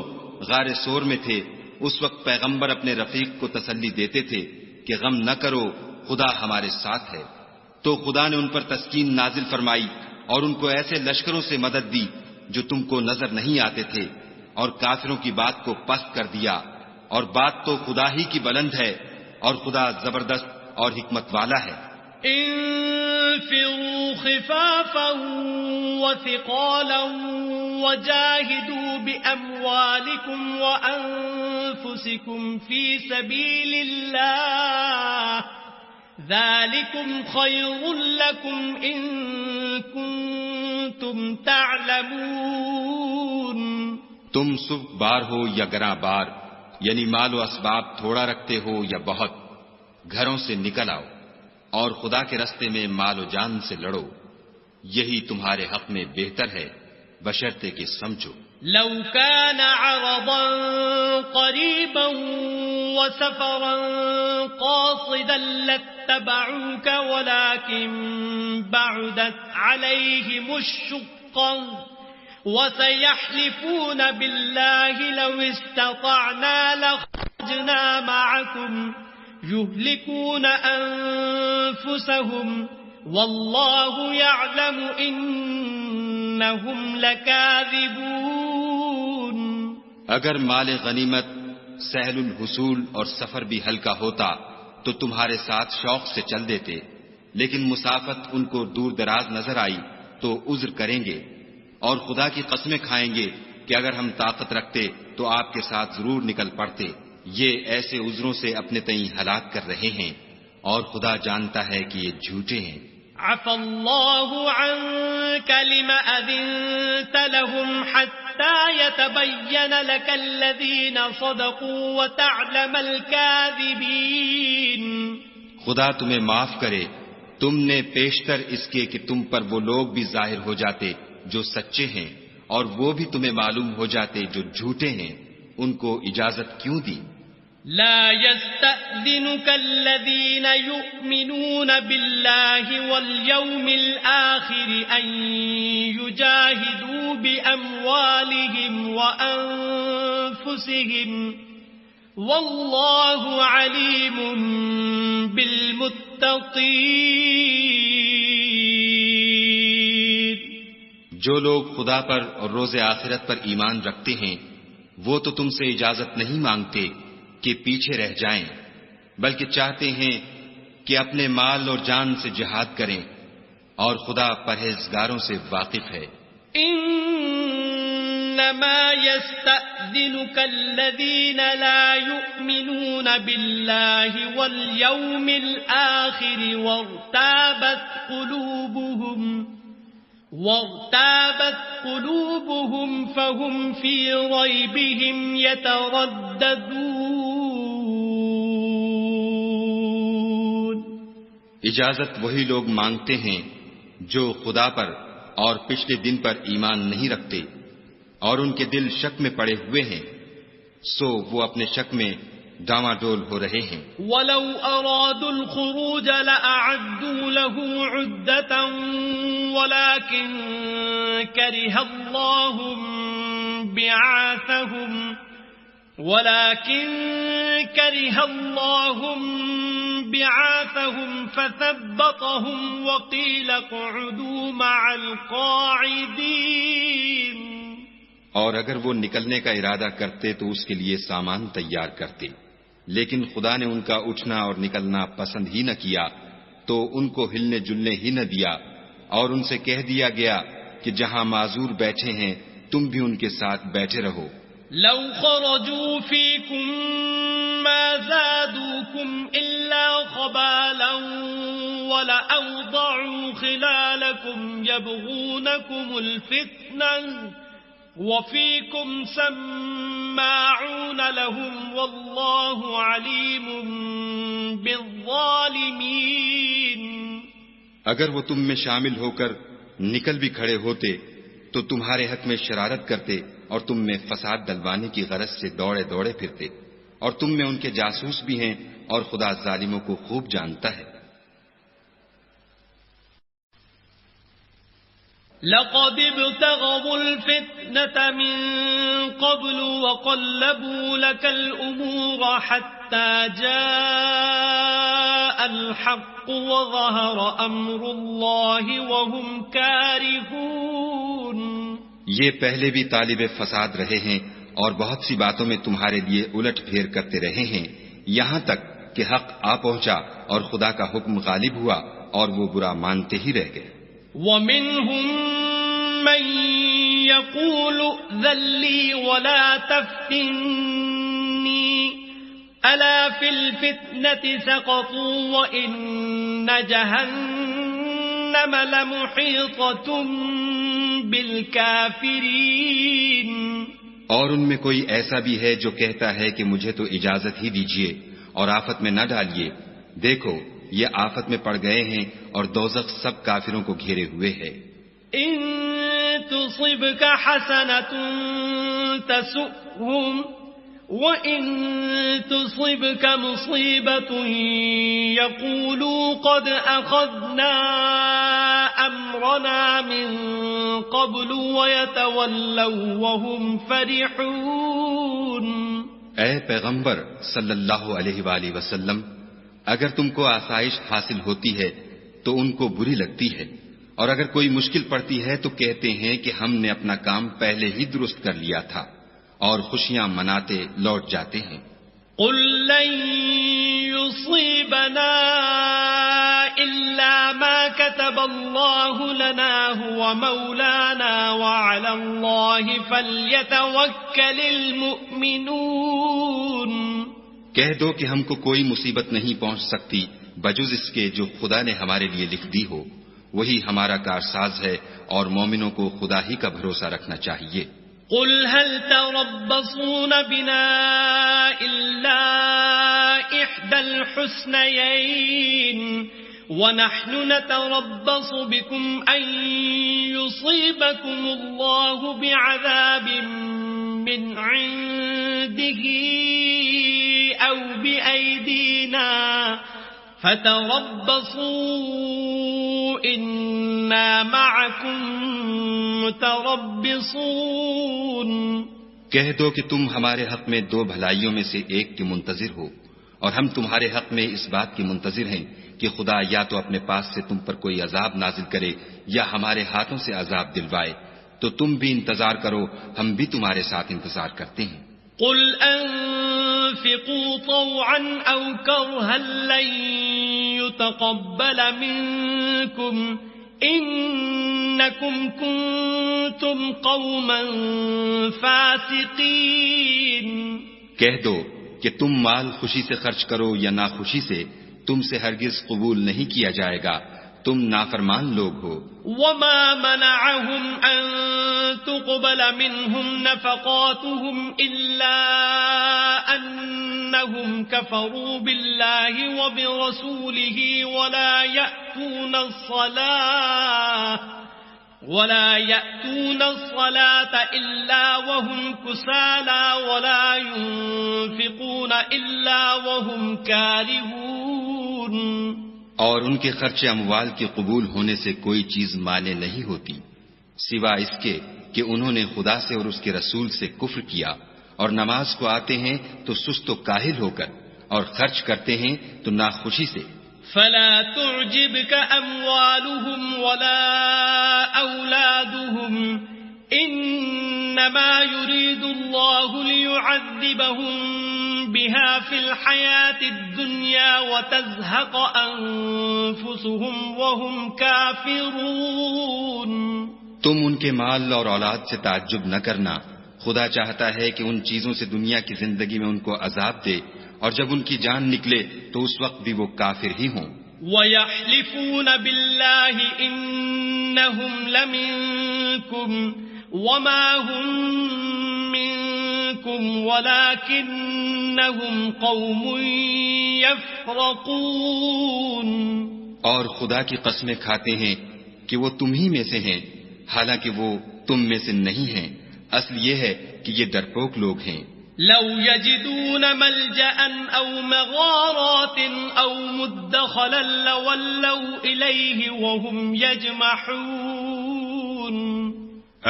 غار سور میں تھے اس وقت پیغمبر اپنے رفیق کو تسلی دیتے تھے کہ غم نہ کرو، خدا ہمارے ساتھ ہے. تو خدا نے ان پر تسکین نازل فرمائی اور ان کو ایسے لشکروں سے مدد دی جو تم کو نظر نہیں آتے تھے، اور کافروں کی بات کو پست کر دیا. اور بات تو خدا ہی کی بلند ہے اور خدا زبردست اور حکمت والا ہے.
انفروا خفافا وثقالا وجاهدوا بأموالكم وأنفسكم في سبيل الله ذلكم خير لكم إن كنتم تعلمون.
تم سبک بار ہو یا گراں بار، یعنی مال و اسباب تھوڑا رکھتے ہو یا بہت، گھروں سے نکل آؤ اور خدا کے راستے میں مال و جان سے لڑو، یہی تمہارے حق میں بہتر ہے بشرطے کہ سمجھو.
لو كان عرضا قريبا وسفرا قاصدا لاتبعوك ولكن بعدت عليهم الشقة وسيحلفون بالله لو استطعنا لخرجنا معكم يهلكون أنفسهم والله يعلم إنهم لكاذبون.
اگر مال غنیمت سہل الحصول اور سفر بھی ہلکا ہوتا تو تمہارے ساتھ شوق سے چل دیتے، لیکن مسافت ان کو دور دراز نظر آئی تو عذر کریں گے، اور خدا کی قسمیں کھائیں گے کہ اگر ہم طاقت رکھتے تو آپ کے ساتھ ضرور نکل پڑتے. یہ ایسے عذروں سے اپنے تئیں ہلاک کر رہے ہیں اور خدا جانتا ہے کہ یہ جھوٹے ہیں.
عفى الله عنك لما أذنت لهم حتى يتبين لك الذين صدقوا وتعلم الكاذبين.
خدا تمہیں معاف کرے، تم نے پیشتر اس کے کہ تم پر وہ لوگ بھی ظاہر ہو جاتے جو سچے ہیں اور وہ بھی تمہیں معلوم ہو جاتے جو جھوٹے ہیں. ان کو اجازت کیوں دی؟
لا يستأذنك الذين يؤمنون بالله واليوم الآخر أن يجاهدوا بأموالهم وأنفسهم والله عليم بالمتقين.
جو لوگ خدا پر اور روز آخرت پر ایمان رکھتے ہیں وہ تو تم سے اجازت نہیں مانگتے کہ پیچھے رہ جائیں، بلکہ چاہتے ہیں کہ اپنے مال اور جان سے جہاد کریں، اور خدا پرہیزگاروں سے واقف ہے.
انما يستأذنك الذين لا يؤمنون بالله واليوم الآخر وارتابت قلوبهم فهم في ريبهم يترددون.
اجازت وہی لوگ مانگتے ہیں جو خدا پر اور پچھلے دن پر ایمان نہیں رکھتے اور ان کے دل شک میں پڑے ہوئے ہیں، سو وہ اپنے شک میں ڈاواں ڈول ہو رہے ہیں.
ولو ارادوا الخروج لأعدوا له عدة ولكن كره الله بعاثهم فثبطهم وقيل اقعدوا مع القاعدين.
اور اگر وہ نکلنے کا ارادہ کرتے تو اس کے لیے سامان تیار کرتے، لیکن خدا نے ان کا اٹھنا اور نکلنا پسند ہی نہ کیا تو ان کو ہلنے جلنے ہی نہ دیا، اور ان سے کہہ دیا گیا کہ جہاں معذور بیٹھے ہیں تم بھی ان کے ساتھ بیٹھے رہو.
لو خرجوا فيكم ما زادوكم إلا خبالا ولأوضعوا خلالكم يبغونكم الفتنة وفيكم سماعون لهم والله عليم بالظالمين.
اگر وہ تم میں شامل ہو کر نکل بھی کھڑے ہوتے تو تمہارے حق میں شرارت کرتے اور تم میں فساد ڈلوانے کی غرض سے دوڑے دوڑے پھرتے، اور تم میں ان کے جاسوس بھی ہیں اور خدا ظالموں کو خوب جانتا ہے.
لقد ابتغوا الفتنة من قبل وقلبوا لك الأمور حتى جاء الحق وظهر أمر الله وهم كارهون.
یہ پہلے بھی طالب فساد رہے ہیں اور بہت سی باتوں میں تمہارے لیے الٹ پھیر کرتے رہے ہیں، یہاں تک کہ حق آ پہنچا اور خدا کا حکم غالب ہوا اور وہ برا مانتے ہی رہ گئے.
وَمِنْهُمْ مَنْ يَقُولُ ائْذَنْ لِي وَلَا تَفْتِنِّي أَلَا فِي الْفِتْنَةِ سَقَطُوا وَإِنَّ جَهَنَّمَ لَمُحِيطَةٌ بِالْكَافِرِينَ.
اور ان میں کوئی ایسا بھی ہے جو کہتا ہے کہ مجھے تو اجازت ہی دیجیے اور آفت میں نہ ڈالیے، دیکھو یہ آفت میں پڑ گئے ہیں اور دوزخ سب کافروں کو گھیرے ہوئے ہے.
ان تصبك حسنة تسؤهم وإن تصبك مصيبة يقولوا قد أخذنا أمرنا من قبل ويتولوا وهم فرحون.
اے پیغمبر صلی اللہ علیہ وآلہ وسلم، اگر تم کو آسائش حاصل ہوتی ہے تو ان کو بری لگتی ہے، اور اگر کوئی مشکل پڑتی ہے تو کہتے ہیں کہ ہم نے اپنا کام پہلے ہی درست کر لیا تھا، اور خوشیاں مناتے لوٹ جاتے ہیں.
قل لن يصيبنا إلا ما كتب الله لنا هو مولانا وعلى الله فليتوكل المؤمنون.
کہہ دو کہ ہم کو کوئی مصیبت نہیں پہنچ سکتی بجز اس کے جو خدا نے ہمارے لیے لکھ دی ہو، وہی ہمارا کارساز ہے اور مومنوں کو خدا ہی کا بھروسہ رکھنا چاہیے.
قل هل تربصون بنا إلا إحدى الحسنيين ونحن نتربص بكم أن يصيبكم الله بعذاب من عنده أو بأيدينا فتربصوا إنا معكم متربصون.
کہہ دو کہ تم ہمارے حق میں دو بھلائیوں میں سے ایک کے منتظر ہو، اور ہم تمہارے حق میں اس بات کی منتظر ہیں کہ خدا یا تو اپنے پاس سے تم پر کوئی عذاب نازل کرے یا ہمارے ہاتھوں سے عذاب دلوائے، تو تم بھی انتظار کرو، ہم بھی تمہارے ساتھ انتظار کرتے ہیں.
قل انفقوا طوعا او کرها لن يتقبل منكم انکم کنتم قوما فاسقین.
کہہ دو کہ تم مال خوشی سے خرچ کرو یا ناخوشی سے، تم سے ہرگز قبول نہیں کیا جائے گا، تم نافرمان لوگ ہو.
وما منعهم ان تقبل منهم نفقاتهم الا انهم كفروا بالله وبرسوله ولا يأتون الصلاة إلا وهم كسالى ولا ينفقون إلا وهم كارهون.
اور ان کے خرچ اموال کے قبول ہونے سے کوئی چیز مانے نہیں ہوتی سوا اس کے کہ انہوں نے خدا سے اور اس کے رسول سے کفر کیا، اور نماز کو آتے ہیں تو سست و کاہل ہو کر، اور خرچ کرتے ہیں تو ناخوشی سے.
فلا تعجبك أموالهم ولا أولادهم إنما يريد الله ليعذبهم بها في الحياة الدنيا وتزهق أنفسهم وهم كافرون.
تم ان کے مال اور اولاد سے تعجب نہ کرنا، خدا چاہتا ہے کہ ان چیزوں سے دنیا کی زندگی میں ان کو عذاب دے، اور جب ان کی جان نکلے تو اس وقت بھی وہ کافر ہی ہوں۔
وَيَحْلِفُونَ بِاللَّهِ إِنَّهُمْ لَمِنكُمْ وَمَا هُمْ مِنكُمْ وَلَكِنَّهُمْ قَوْمٌ يَفْرَقُونَ۔
اور خدا کی قسمیں کھاتے ہیں کہ وہ تم ہی میں سے ہیں، حالانکہ وہ تم میں سے نہیں ہیں، اصل یہ ہے کہ یہ ڈرپوک لوگ ہیں۔
لو يجدون ملجأ أو مغارات أو مدخلا لولوا إليه وهم يجمحون۔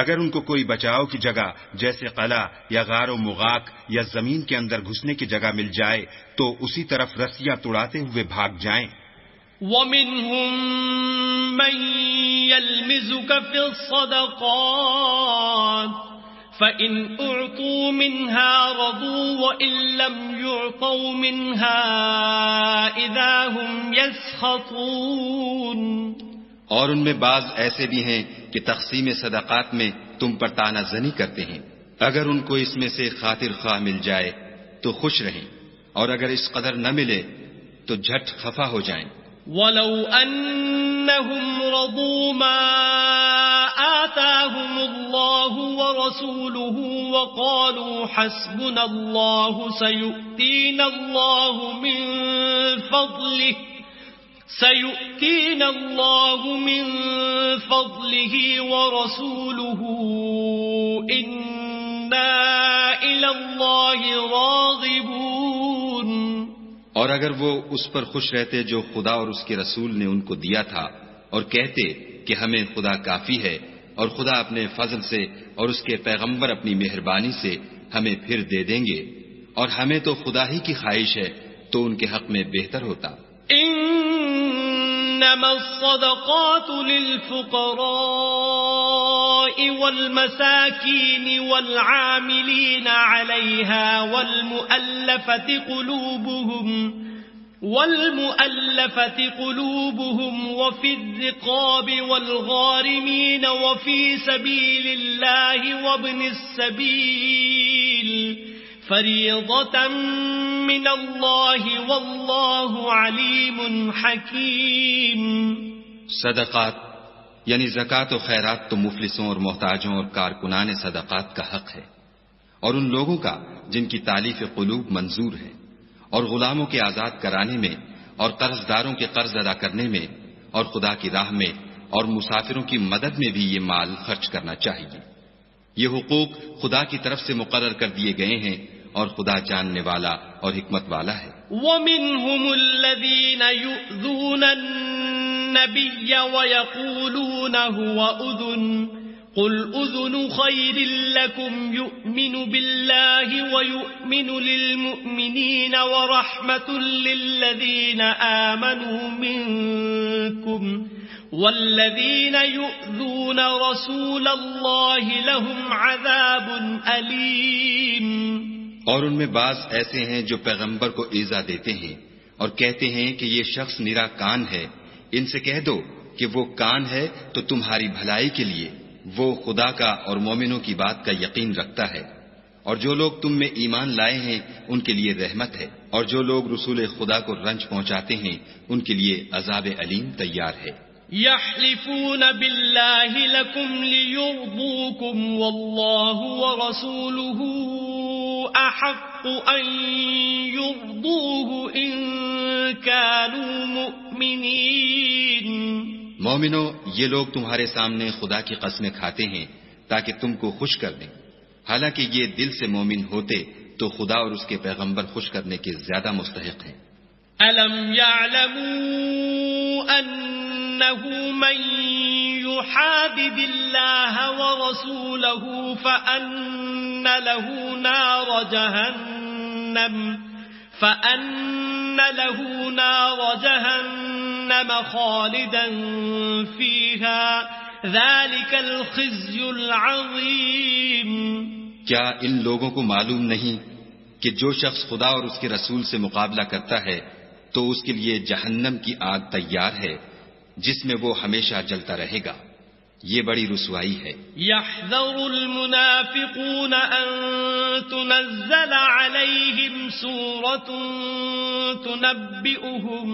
اگر ان کو کوئی بچاؤ کی جگہ جیسے قلعہ یا غار و مغاک یا زمین کے اندر گھسنے کی جگہ مل جائے تو اسی طرف رسیاں توڑاتے ہوئے بھاگ جائیں۔
وَمِنْهُمْ مَنْ يَلْمِزُكَ فِي الصَّدَقَاتِ فَإِنْ أُعْطُوا مِنْهَا رَضُوا وَإِنْ لَمْ يُعْطَوْا مِنْهَا إِذَا هُمْ يَسْخَطُونَ۔
اور ان میں بعض ایسے بھی ہیں کہ تقسیم صدقات میں تم پر طعنہ زنی کرتے ہیں، اگر ان کو اس میں سے خاطر خواہ مل جائے تو خوش رہیں، اور اگر اس قدر نہ ملے تو جھٹ خفا ہو جائیں۔
وَلَوْ أَنَّهُمْ رَضُوا مَا آتَاهُمُ اللَّهُ وَرَسُولُهُ وَقَالُوا حَسْبُنَا اللَّهُ سَيُؤْتِينَا اللَّهُ مِنْ فَضْلِهِ وَرَسُولُهُ إِنَّا إِلَى اللَّهِ رَاغِبُونَ۔
اور اگر وہ اس پر خوش رہتے جو خدا اور اس کے رسول نے ان کو دیا تھا، اور کہتے کہ ہمیں خدا کافی ہے، اور خدا اپنے فضل سے اور اس کے پیغمبر اپنی مہربانی سے ہمیں پھر دے دیں گے، اور ہمیں تو خدا ہی کی خواہش ہے، تو ان کے حق میں بہتر ہوتا۔
انما الصدقات للفقراء والمساكين والعاملين عليها والمؤلفة قلوبهم وفي الرقاب والغارمين وفي سبيل الله وابن السبيل فریضۃ من اللہ واللہ علیم حکیم۔
صدقات یعنی زکوٰۃ و خیرات تو مفلسوں اور محتاجوں اور کارکنان صدقات کا حق ہے، اور ان لوگوں کا جن کی تالیف قلوب منظور ہے، اور غلاموں کے آزاد کرانے میں، اور قرض داروں کے قرض ادا کرنے میں، اور خدا کی راہ میں اور مسافروں کی مدد میں بھی یہ مال خرچ کرنا چاہیے۔ یہ حقوق خدا کی طرف سے مقرر کر دیے گئے ہیں، اور خدا جاننے والا اور حکمت والا ہے۔
وَمِنْهُمُ الَّذِينَ يُؤْذُونَ النَّبِيَّ وَيَقُولُونَ هُوَ أُذُنٌ قُلْ أُذُنُ خَيْرٍ لَكُمْ يُؤْمِنُ بِاللَّهِ وَيُؤْمِنُ لِلْمُؤْمِنِينَ وَرَحْمَةٌ لِلَّذِينَ آمَنُوا مِنكُمْ وَالَّذِينَ يُؤْذُونَ رَسُولَ اللَّهِ لَهُمْ عَذَابٌ أَلِيمٌ۔
اور ان میں بعض ایسے ہیں جو پیغمبر کو ایذا دیتے ہیں اور کہتے ہیں کہ یہ شخص نرا کان ہے، ان سے کہہ دو کہ وہ کان ہے تو تمہاری بھلائی کے لیے، وہ خدا کا اور مومنوں کی بات کا یقین رکھتا ہے، اور جو لوگ تم میں ایمان لائے ہیں ان کے لیے رحمت ہے، اور جو لوگ رسول خدا کو رنج پہنچاتے ہیں ان کے لیے عذاب علیم تیار ہے۔
يحلفون بالله لكم ليرضوكم والله ورسوله أحق أن يرضوه إن كانوا مؤمنين۔
مومنو، یہ لوگ تمہارے سامنے خدا کی قسمیں کھاتے ہیں تاکہ تم کو خوش کر دیں، حالانکہ یہ دل سے مومن ہوتے تو خدا اور اس کے پیغمبر خوش کرنے کے زیادہ مستحق ہیں۔
أَلَمْ يَعْلَمُوا أَنَّهُ مَن يُحَادِدِ اللَّهَ وَرَسُولَهُ فَأَنَّ لَهُ نَارَ جَهَنَّمَ خَالِدًا فِيهَا ذَلِكَ الْخِزْيُ الْعَظِيمُ۔
کیا ان لوگوں کو معلوم نہیں کہ جو شخص خدا اور اس کے رسول سے مقابلہ کرتا ہے تو اس کے لیے جہنم کی آگ تیار ہے جس میں وہ ہمیشہ جلتا رہے گا، یہ بڑی رسوائی ہے۔
يحذر المنافقون أن تنزل عليهم سورة تنبئهم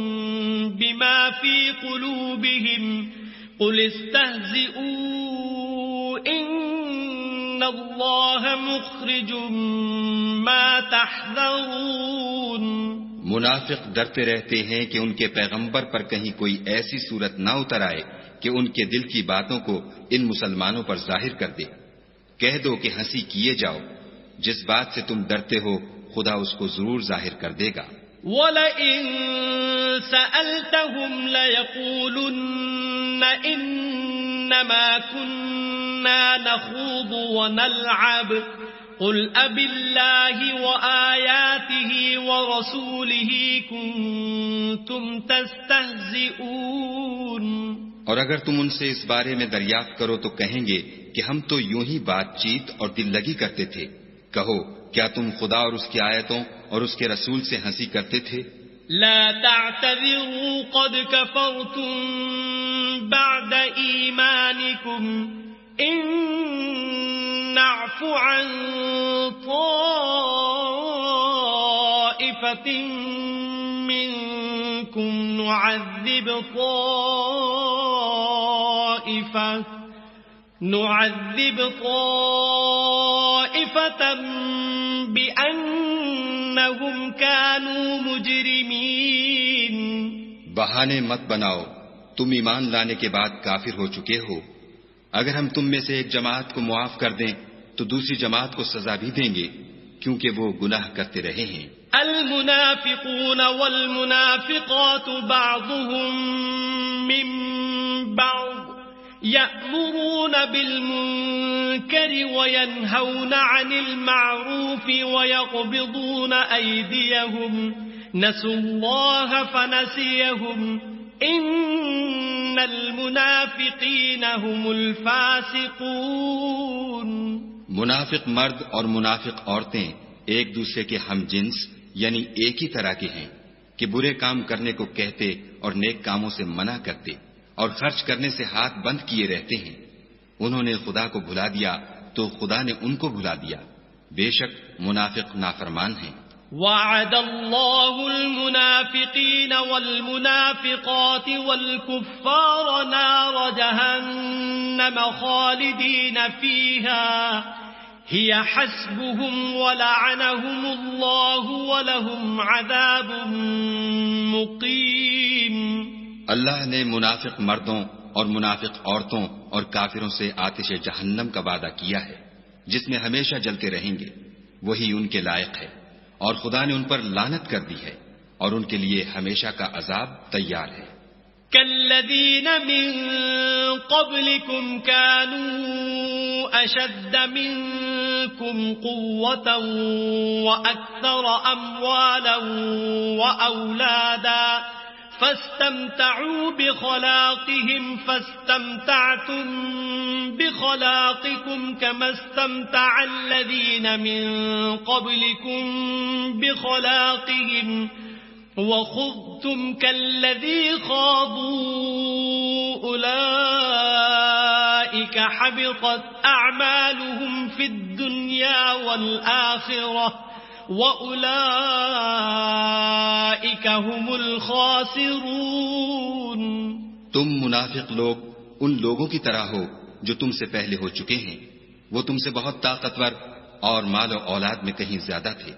بما في قلوبهم قل استهزئوا إن الله مخرج ما تحذرون۔
منافق ڈرتے رہتے ہیں کہ ان کے پیغمبر پر کہیں کوئی ایسی صورت نہ اتر آئے کہ ان کے دل کی باتوں کو ان مسلمانوں پر ظاہر کر دے۔ کہہ دو کہ ہنسی کیے جاؤ، جس بات سے تم ڈرتے ہو خدا اس کو ضرور ظاہر کر دے گا۔
وَلَئِن سَأَلْتَهُمْ لَيَقُولُنَّ إِنَّمَا كُنَّا نَخُوضُ وَنَلْعَبُ قُلْ أَبِاللَّهِ وَآيَاتِهِ وَرَسُولِهِ كُنتُمْ تَسْتَهْزِئُونَ۔
اور اگر تم ان سے اس بارے میں دریافت کرو تو کہیں گے کہ ہم تو یوں ہی بات چیت اور دل لگی کرتے تھے۔ کہو کیا تم خدا اور اس کی آیتوں اور اس کے رسول سے ہنسی کرتے تھے؟
لا تعتذروا قد كفرتم بعد ایمانکم ان نعفو عن طائفة منكم نعذب طائفة بأنهم كانوا مجرمين۔
بہانے مت بناؤ، تم ایمان لانے کے بعد کافر ہو چکے ہو۔ اگر ہم تم میں سے ایک جماعت کو معاف کر دیں تو دوسری جماعت کو سزا بھی دیں گے کیونکہ وہ گناہ کرتے رہے ہیں۔
المنافقون والمنافقات بعضهم من بعض يأمرون بالمنكر وينهون عن المعروف ويقبضون أيديهم نسوا الله فنسيهم إن المنافقين هم الفاسقون۔
منافق مرد اور منافق عورتیں ایک دوسرے کے ہم جنس یعنی ایک ہی طرح کے ہیں کہ برے کام کرنے کو کہتے اور نیک کاموں سے منع کرتے اور خرچ کرنے سے ہاتھ بند کیے رہتے ہیں۔ انہوں نے خدا کو بھلا دیا تو خدا نے ان کو بھلا دیا، بے شک منافق نافرمان ہیں۔
وعد الله المنافقين والمنافقات والكفار نار جهنم خالدين فيها هي حسبهم ولعنهم الله ولهم عذاب مقيم۔
اللہ نے منافق مردوں اور منافق عورتوں اور کافروں سے آتش جہنم کا وعدہ کیا ہے جس میں ہمیشہ جلتے رہیں گے، وہی ان کے لائق ہے، اور خدا نے ان پر لعنت کر دی ہے اور ان کے لیے ہمیشہ کا عذاب تیار ہے۔
كالذين من قبلكم كانوا أشد منكم قوة وأكثر أموالا وأولادا فاستمتعوا بخلاقهم فاستمتعتم بخلاقكم كما استمتع الذين من قبلكم بخلاقهم وخضتم كالذي خاضوا أولئك حبطت أعمالهم في الدنيا والآخرة وَأُولَئِكَ هُمُ الْخَاسِرُونَ۔
تم منافق لوگ ان لوگوں کی طرح ہو جو تم سے پہلے ہو چکے ہیں، وہ تم سے بہت طاقتور اور مال و اولاد میں کہیں زیادہ تھے،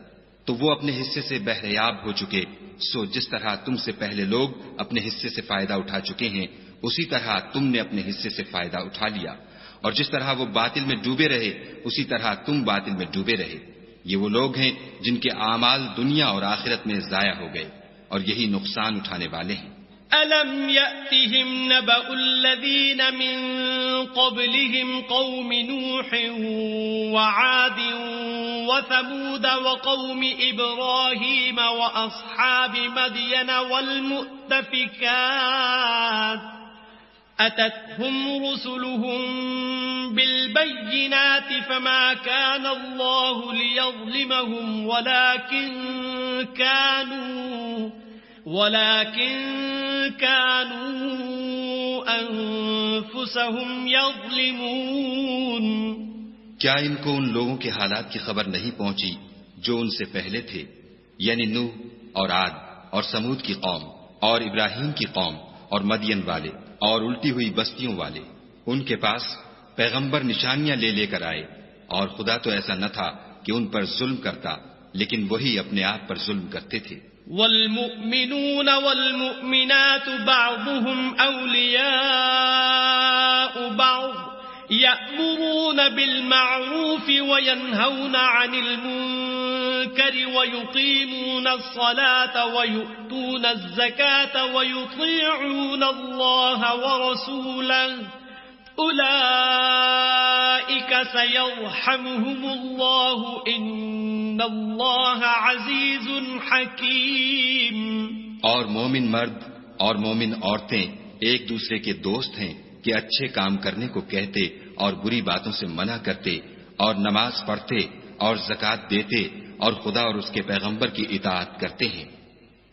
تو وہ اپنے حصے سے بہریاب ہو چکے۔ سو جس طرح تم سے پہلے لوگ اپنے حصے سے فائدہ اٹھا چکے ہیں اسی طرح تم نے اپنے حصے سے فائدہ اٹھا لیا، اور جس طرح وہ باطل میں ڈوبے رہے اسی طرح تم باطل میں ڈوبے رہے۔ یہ وہ لوگ ہیں جن کے اعمال دنیا اور آخرت میں ضائع ہو گئے اور یہی نقصان اٹھانے والے ہیں۔
أَلَمْ يَأْتِهِمْ نَبَأُ الَّذِينَ مِن قَبْلِهِمْ قَوْمِ نُوحٍ وَعَادٍ وَثَمُودَ وَقَوْمِ إِبْرَاهِيمَ وَأَصْحَابِ مَدْيَنَ وَالْمُؤْتَفِكَاتِ أَتَتْهُمْ رُسُلُهُم بِالْبَيِّنَاتِ فَمَا كَانَ اللَّهُ لِيَظْلِمَهُمْ وَلَكِن كانوا أنفسهم يظلمون.
کیا ان کو ان لوگوں کے حالات کی خبر نہیں پہنچی جو ان سے پہلے تھے، یعنی نوح اور عاد اور سمود کی قوم اور ابراہیم کی قوم اور مدین والے اور الٹی ہوئی بستیوں والے؟ ان کے پاس پیغمبر نشانیاں لے کر آئے، اور خدا تو ایسا نہ تھا کہ ان پر ظلم کرتا، لیکن وہی اپنے آپ پر ظلم کرتے تھے.
والمؤمنون والمؤمنات بعضهم أولياء بعض يأمرون بالمعروف وينهون عن المنكر ويقيمون الصلاة ويؤتون الزكاة ويطيعون الله ورسوله أولئك سيرحمهم الله إن الله عزيز حكيم.
اور مومن مرد اور مومن عورتیں ایک دوسرے کے دوست ہیں کہ اچھے کام کرنے کو کہتے اور بری باتوں سے منع کرتے اور نماز پڑھتے اور زکوٰۃ دیتے اور خدا اور اس کے پیغمبر کی اطاعت کرتے ہیں.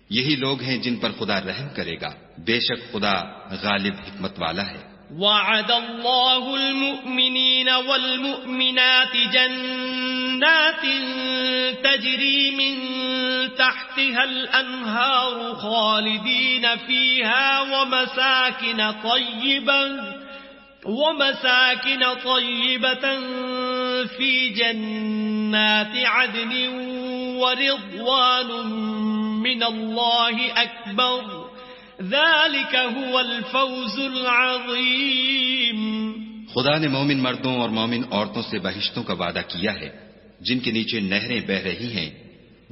یہی لوگ ہیں جن پر خدا رحم کرے گا. بے شک خدا غالب حکمت والا ہے.
وعد الله المؤمنين والمؤمنات جنات تجري من تحتها الأنهار خالدين فيها ومساكن طيبة في جنات عدن ورضوان من الله أكبر ذلك هو الفوز العظیم.
خدا نے مومن مردوں اور مومن عورتوں سے بہشتوں کا وعدہ کیا ہے جن کے نیچے نہریں بہ رہی ہیں،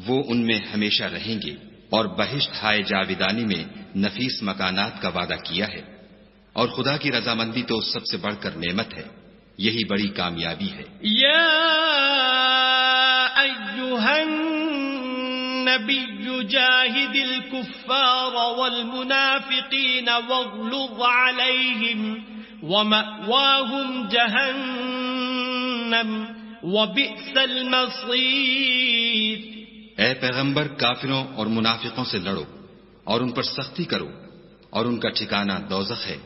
وہ ان میں ہمیشہ رہیں گے، اور بہشت ہائے جاویدانی میں نفیس مکانات کا وعدہ کیا ہے. اور خدا کی رضامندی تو سب سے بڑھ کر نعمت ہے، یہی بڑی کامیابی ہے.
یا ایھا النبی جاہد الکفار والمنافقین واغلظ علیہم ومأواہم جہنم وبئس المصیر.
اے پیغمبر، کافروں اور منافقوں سے لڑو اور ان پر سختی کرو، اور ان کا ٹھکانہ دوزخ ہے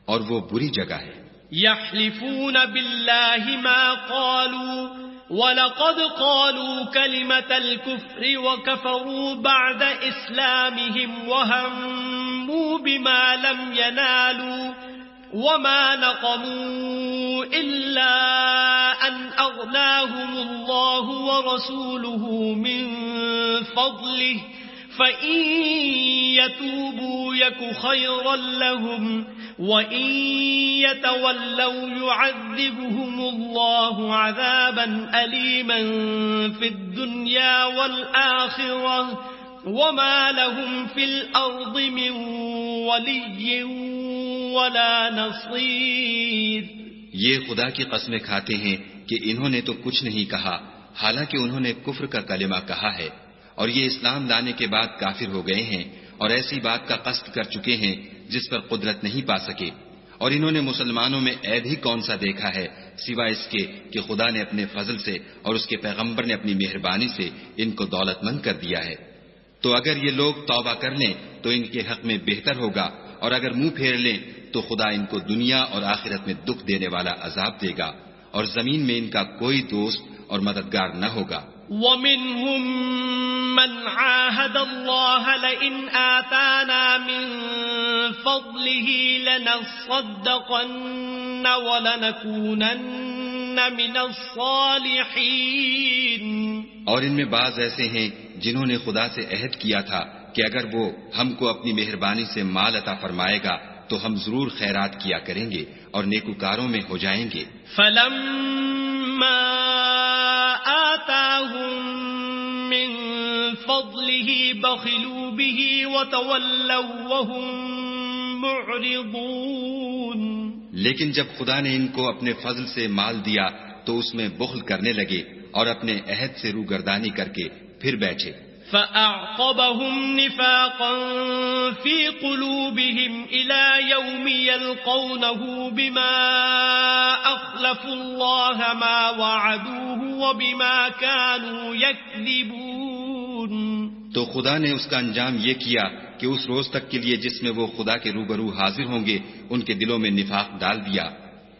اور وہ بری جگہ ہے.
یحلفون باللہ ما قالوا وَلَقَدْ قَالُوا كَلِمَةَ الْكُفْرِ وَكَفَرُوا بَعْدَ إِسْلَامِهِمْ وَهَمُّوا بِمَا لَمْ يَنَالُوا وَمَا نَقَمُوا إِلَّا أَنْ أَغْنَاهُمُ اللَّهُ وَرَسُولُهُ مِنْ فَضْلِهِ فَإِنْ يَتُوبُوا يَكُ خَيْرًا لَهُمْ وَإِنْ يَتَوَلَّوْا يُعَذِّبْهُمُ اللَّهُ عَذَابًا أَلِيمًا فِي الدُّنْيَا وَالْآخِرَةِ وَمَا لَهُمْ فِي الْأَرْضِ مِنْ وَلِيٍّ وَلَا نَصِيرٍ.
یہ خدا کی قسمیں کھاتے ہیں کہ انہوں نے تو کچھ نہیں کہا، حالانکہ انہوں نے کفر کا کلمہ کہا ہے، اور یہ اسلام لانے کے بعد کافر ہو گئے ہیں اور ایسی بات کا قصد کر چکے ہیں جس پر قدرت نہیں پا سکے. اور انہوں نے مسلمانوں میں عیب ہی کون سا دیکھا ہے سوائے اس کے کہ خدا نے اپنے فضل سے اور اس کے پیغمبر نے اپنی مہربانی سے ان کو دولت مند کر دیا ہے. تو اگر یہ لوگ توبہ کر لیں تو ان کے حق میں بہتر ہوگا، اور اگر منہ پھیر لیں تو خدا ان کو دنیا اور آخرت میں دکھ دینے والا عذاب دے گا، اور زمین میں ان کا کوئی دوست اور مددگار نہ ہوگا.
وَمِنْهُمْ مَنْ عَاهَدَ اللَّهَ لَئِنْ آتَانَا مِنْ فَضْلِهِ لَنَصَّدَّقَنَّ وَلَنَكُونَنَّ مِنَ الصَّالِحِينَ.
اور ان میں بعض ایسے ہیں جنہوں نے خدا سے عہد کیا تھا کہ اگر وہ ہم کو اپنی مہربانی سے مال عطا فرمائے گا تو ہم ضرور خیرات کیا کریں گے اور نیکوکاروں میں ہو جائیں گے.
فَلَمَّا آتَاهُم مِّن فَضْلِهِ بَخِلُوا بِهِ وَتَوَلَّوْا وَهُم مُّعْرِضُونَ.
لیکن جب خدا نے ان کو اپنے فضل سے مال دیا تو اس میں بخل کرنے لگے اور اپنے عہد سے روگردانی کر کے پھر بیٹھے.
فَأَعْقَبَهُمْ نِفَاقًا فِي قُلُوبِهِمْ إِلَى يَوْمِ يَلْقَوْنَهُ بِمَا أَخْلَفُوا اللَّهَ مَا وَعَدُوهُ وَبِمَا كَانُوا يَكْذِبُونَ.
تو خدا نے اس کا انجام یہ کیا کہ اس روز تک کے لیے جس میں وہ خدا کے روبرو حاضر ہوں گے ان کے دلوں میں نفاق ڈال دیا،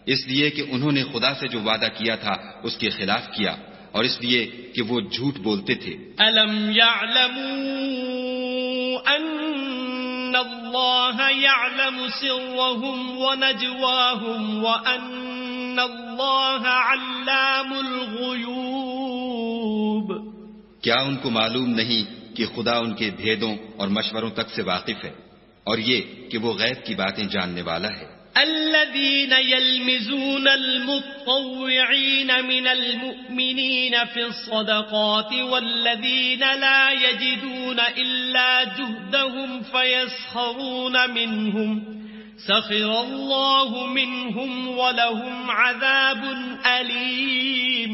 اس لیے کہ انہوں نے خدا سے جو وعدہ کیا تھا اس کے خلاف کیا، اور اس لیے کہ وہ جھوٹ بولتے تھے۔
أَلَمْ يَعْلَمُوا أَنَّ اللَّهَ يَعْلَمُ سِرَّهُمْ وَنَجْوَاهُمْ وَأَنَّ اللَّهَ عَلَّامُ الْغُيُوبِ؟
کیا ان کو معلوم نہیں کہ خدا ان کے بھیدوں اور مشوروں تک سے واقف ہے، اور یہ کہ وہ غیب کی باتیں جاننے والا ہے۔
الذين يلمزون المطوعين من المؤمنين في الصدقات والذين لا يجدون إلا جهدهم فيسخرون منهم سخر الله منهم ولهم عذاب أليم۔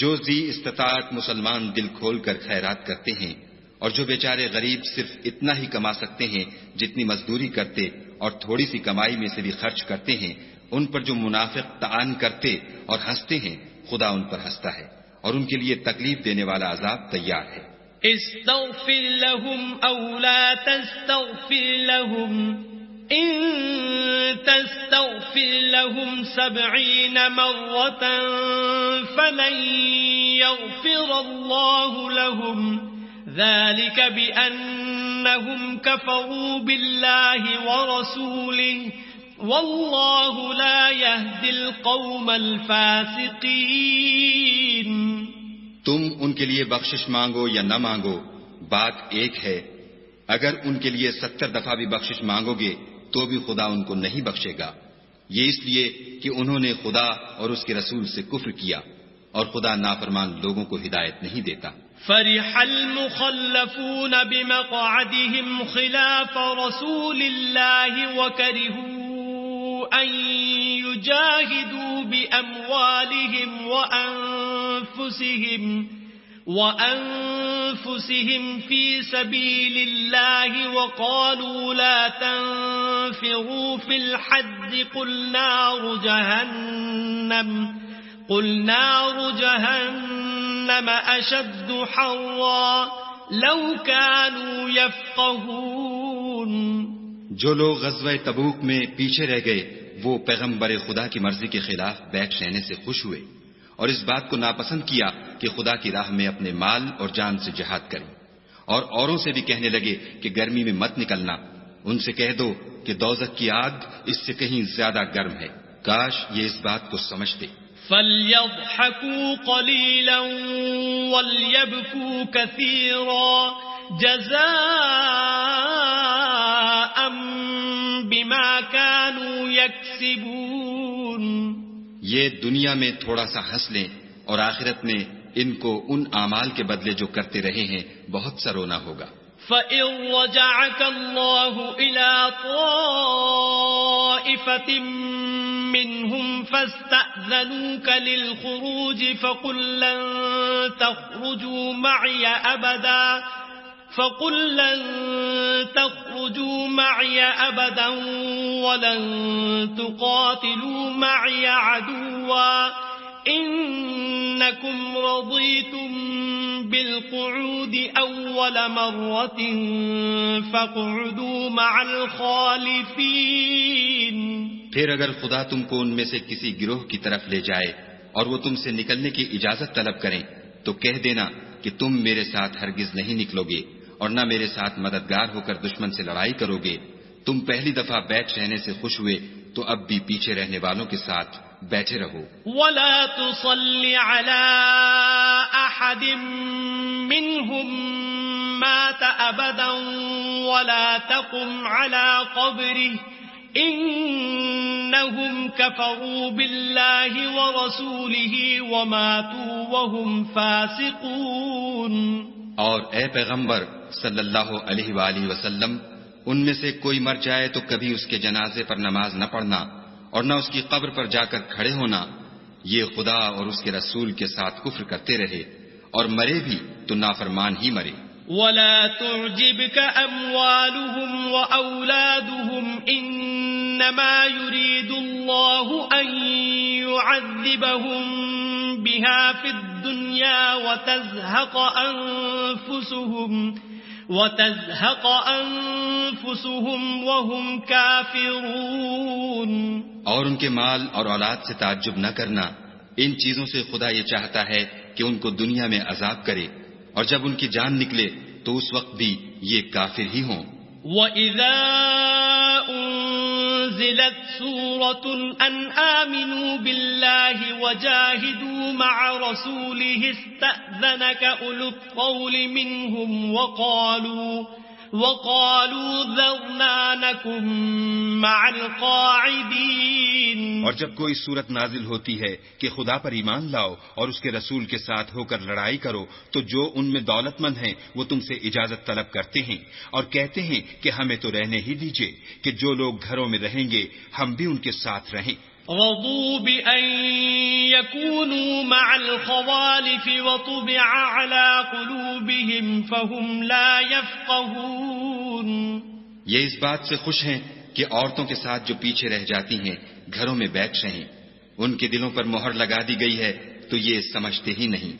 جو ذی استطاعت مسلمان دل کھول کر خیرات کرتے ہیں، اور جو بیچارے غریب صرف اتنا ہی کما سکتے ہیں جتنی مزدوری کرتے اور تھوڑی سی کمائی میں سے بھی خرچ کرتے ہیں، ان پر جو منافق طعن کرتے اور ہنستے ہیں، خدا ان پر ہنستا ہے اور ان کے لیے تکلیف دینے والا عذاب تیار ہے۔
استغفر لهم او لا تستغفر لهم ان تستغفر لهم 70 مرة فلن يغفر الله لهم ذلك بأنهم كفروا بالله ورسوله والله لا يهدي القوم الفاسقين۔
تم ان کے لیے بخشش مانگو یا نہ مانگو، بات ایک ہے۔ اگر ان کے لیے 70 دفعہ بھی بخشش مانگو گے تو بھی خدا ان کو نہیں بخشے گا، یہ اس لیے کہ انہوں نے خدا اور اس کے رسول سے کفر کیا، اور خدا نافرمان لوگوں کو ہدایت نہیں دیتا۔
فرح المخلفون بمقعدهم خلاف رسول الله وكرهوا أن يجاهدوا بأموالهم وأنفسهم في سبيل الله وقالوا لا تنفروا في الحج قل نار جهنم أشد حرا لو كانوا يفقهون۔
جو لوگ غزوہ تبوک میں پیچھے رہ گئے وہ پیغمبر خدا کی مرضی کے خلاف بیٹھ رہنے سے خوش ہوئے اور اس بات کو ناپسند کیا کہ خدا کی راہ میں اپنے مال اور جان سے جہاد کریں، اور اوروں سے بھی کہنے لگے کہ گرمی میں مت نکلنا، ان سے کہہ دو کہ دوزخ کی آگ اس سے کہیں زیادہ گرم ہے، کاش یہ اس بات کو سمجھتے۔
فَلْيَضْحَكُوا قَلِيلًا وَلْيَبْكُوا كَثِيرًا جَزَاءً بِمَا كَانُوا يَكْسِبُونَ۔
یہ دنیا میں تھوڑا سا ہنس لیں اور آخرت میں ان کو ان اعمال کے بدلے جو کرتے رہے ہیں بہت سا رونا ہوگا۔
فَإِن رَّجَعَكَ اللَّهُ إِلَىٰ طَائِفَةٍ مِّنْهُمْ فَاسْتَأْذَنُوكَ لِلْخُرُوجِ فَقُل لَّن تَخْرُجُوا مَعِيَ أَبَدًا وَلَن تُقَاتِلُوا مَعِيَ عَدُوًّا إِنَّكُمْ رَضِيتُم بِالْقُعُودِ أَوَّلَ مَرَّةٍ فَاقْعُدُوا مَعَ الْخَالِفِينَ۔
پھر اگر خدا تم کو ان میں سے کسی گروہ کی طرف لے جائے اور وہ تم سے نکلنے کی اجازت طلب کریں تو کہہ دینا کہ تم میرے ساتھ ہرگز نہیں نکلو گے اور نہ میرے ساتھ مددگار ہو کر دشمن سے لڑائی کرو گے۔ تم پہلی دفعہ بیٹھ رہنے سے خوش ہوئے تو اب بھی پیچھے رہنے والوں کے ساتھ بیٹھے رہو۔
وَلَا تُصَلِّ عَلَىٰ أَحَدٍ مِّنْهُم مَّاتَ أَبَدًا وَلَا تَقُمْ عَلَىٰ قَبْرِهِ إِنَّهُمْ كَفَرُوا بِاللَّهِ وَرَسُولِهِ وَمَاتُوا وَهُمْ فَاسِقُونَ۔
اور اے پیغمبر صلی اللہ علیہ وآلہ وسلم، ان میں سے کوئی مر جائے تو کبھی اس کے جنازے پر نماز نہ پڑھنا اور نہ اس کی قبر پر جا کر کھڑے ہونا، یہ خدا اور اس کے رسول کے ساتھ کفر کرتے رہے اور مرے بھی تو نافرمان ہی مرے۔
وَلَا تُعْجِبْكَ أَمْوَالُهُمْ وَأَوْلَادُهُمْ إِنَّمَا يُرِيدُ اللَّهُ أَن يُعَذِّبَهُم بِهَا فِي الدُّنْيَا وَتَزْهَقَ أَنفُسُهُمْ وتزهق أنفسهم وهم كافرون.
اور ان کے مال اور اولاد سے تعجب نہ کرنا، ان چیزوں سے خدا یہ چاہتا ہے کہ ان کو دنیا میں عذاب کرے، اور جب ان کی جان نکلے تو اس وقت بھی یہ کافر ہی ہوں.
وَإِذَا أُنزِلَتْ سُورَةٌ أَنْ آمِنُوا بِاللَّهِ وَجَاهِدُوا مَعَ رَسُولِهِ اسْتَأْذَنَكَ أُولُو الطَّوْلِ مِنْهُمْ وَقَالُوا ذَرْنَا نَكُن مَّعَ الْقَاعِدِينَ.
اور جب کوئی صورت نازل ہوتی ہے کہ خدا پر ایمان لاؤ اور اس کے رسول کے ساتھ ہو کر لڑائی کرو، تو جو ان میں دولت مند ہیں وہ تم سے اجازت طلب کرتے ہیں اور کہتے ہیں کہ ہمیں تو رہنے ہی دیجئے، کہ جو لوگ گھروں میں رہیں گے ہم بھی ان کے ساتھ رہیں.
رضوا بأن يكونوا مع الخوالف وطبع على قلوبهم فهم لا يفقهون.
یہ اس بات سے خوش ہیں کہ عورتوں کے ساتھ جو پیچھے رہ جاتی ہیں گھروں میں بیٹھ رہیں، ان کے دلوں پر مہر لگا دی گئی ہے تو یہ سمجھتے ہی نہیں.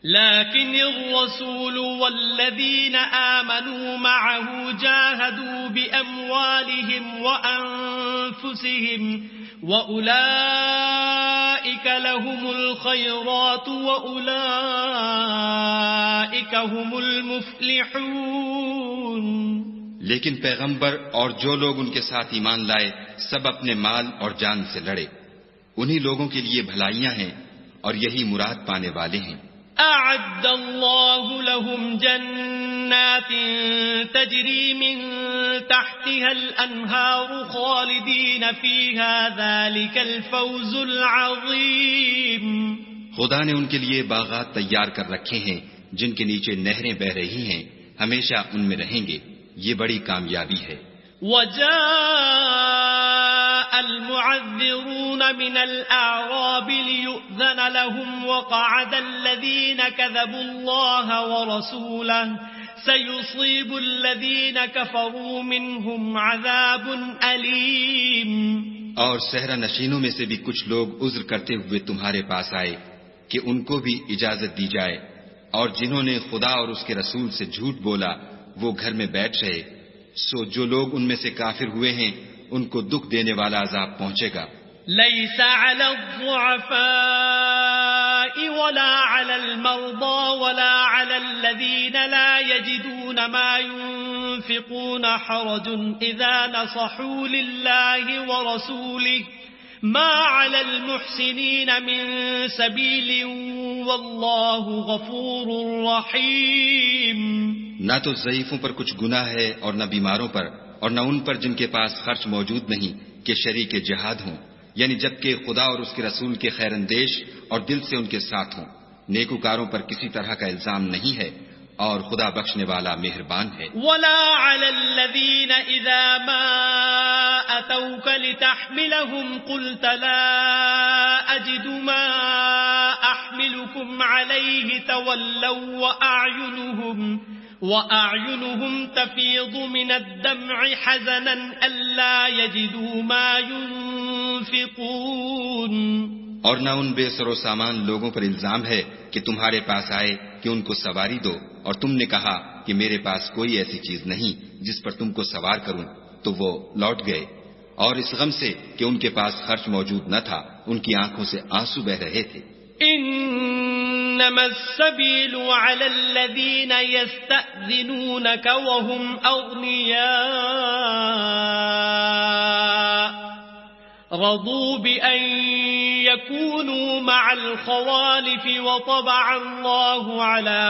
لكن الرسول والذين آمنوا معه جاهدوا بأموالهم وأنفسهم وأولئك لهم الخيرات وأولئك هم المفلحون.
لیکن پیغمبر اور جو لوگ ان کے ساتھ ایمان لائے سب اپنے مال اور جان سے لڑے، انہی لوگوں کے لیے بھلائیاں ہیں اور یہی مراد پانے والے ہیں.
أعد الله لهم جنات تجري من تحتها الأنهار خالدين فيها ذلك الفوز العظيم.
خدا نے ان کے لیے باغات تیار کر رکھے ہیں جن کے نیچے نہریں بہ رہی ہیں، ہمیشہ ان میں رہیں گے، یہ بڑی کامیابی ہے.
وجاء المعذرون من الأعراب ليؤذن لهم وقعد الذين كذبوا الله ورسوله سيصيب الذين كفروا منهم عذاب أليم.
اور صحرا نشینوں میں سے بھی کچھ لوگ عذر کرتے ہوئے تمہارے پاس آئے کہ ان کو بھی اجازت دی جائے، اور جنہوں نے خدا اور اس کے رسول سے جھوٹ بولا وہ گھر میں بیٹھ رہے، سو جو لوگ ان میں سے کافر ہوئے ہیں ان کو دکھ دینے والا عذاب پہنچے گا.
ليس على الضعفاء ولا على المرضى ولا على الذين لا يجدون ما ينفقون حرج إذا نصحوا لله ورسوله ما على المحسنين من سبيل والله غفور رحيم.
نہ تو ضعیفوں پر کچھ گناہ ہے اور نہ بیماروں پر، اور نہ ان پر جن کے پاس خرچ موجود نہیں کہ شریک جہاد ہوں، یعنی جبکہ خدا اور اس کے رسول کے خیر اندیش اور دل سے ان کے ساتھ ہوں. نیکوکاروں پر کسی طرح کا الزام نہیں ہے اور خدا بخشنے والا مہربان ہے.
ولا على الذين إذا ما أتوك لتحملهم قلت لا أجد ما أحملكم عليه تولوا وأعينهم تفيض من الدمع حزنا ألا يجدوا ما ينفقون.
اور نہ ان بے سر و سامان لوگوں پر الزام ہے کہ تمہارے پاس آئے کہ ان کو سواری دو، اور تم نے کہا کہ میرے پاس کوئی ایسی چیز نہیں جس پر تم کو سوار کروں، تو وہ لوٹ گئے، اور اس غم سے کہ ان کے پاس خرچ موجود نہ تھا ان کی آنکھوں سے آنسو بہ رہے تھے.
انما السبيل على الذين يستأذنونك وهم أغنياء رضوا بأن يكونوا مع الخوالف وطبع الله على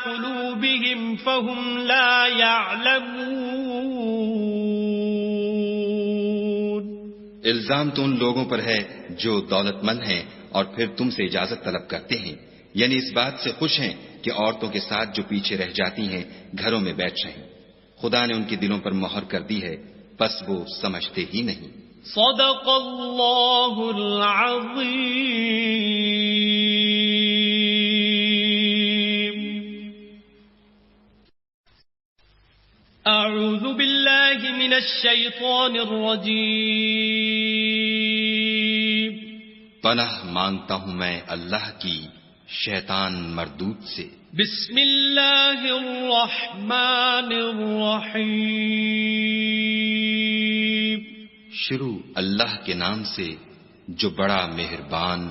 قلوبهم فهم لا يعلمون.
الزام تو ان لوگوں پر ہے جو دولت مند ہیں اور پھر تم سے اجازت طلب کرتے ہیں، یعنی اس بات سے خوش ہیں کہ عورتوں کے ساتھ جو پیچھے رہ جاتی ہیں گھروں میں بیٹھ رہیں. خدا نے ان کے دلوں پر مہر کر دی ہے، بس وہ سمجھتے ہی نہیں.
صدق اللہ العظیم. اعوذ باللہ من الشیطان الرجیم.
پناہ مانگتا ہوں میں اللہ کی شیطان مردود سے۔
بسم اللہ الرحمن الرحیم۔
شروع اللہ کے نام سے جو بڑا مہربان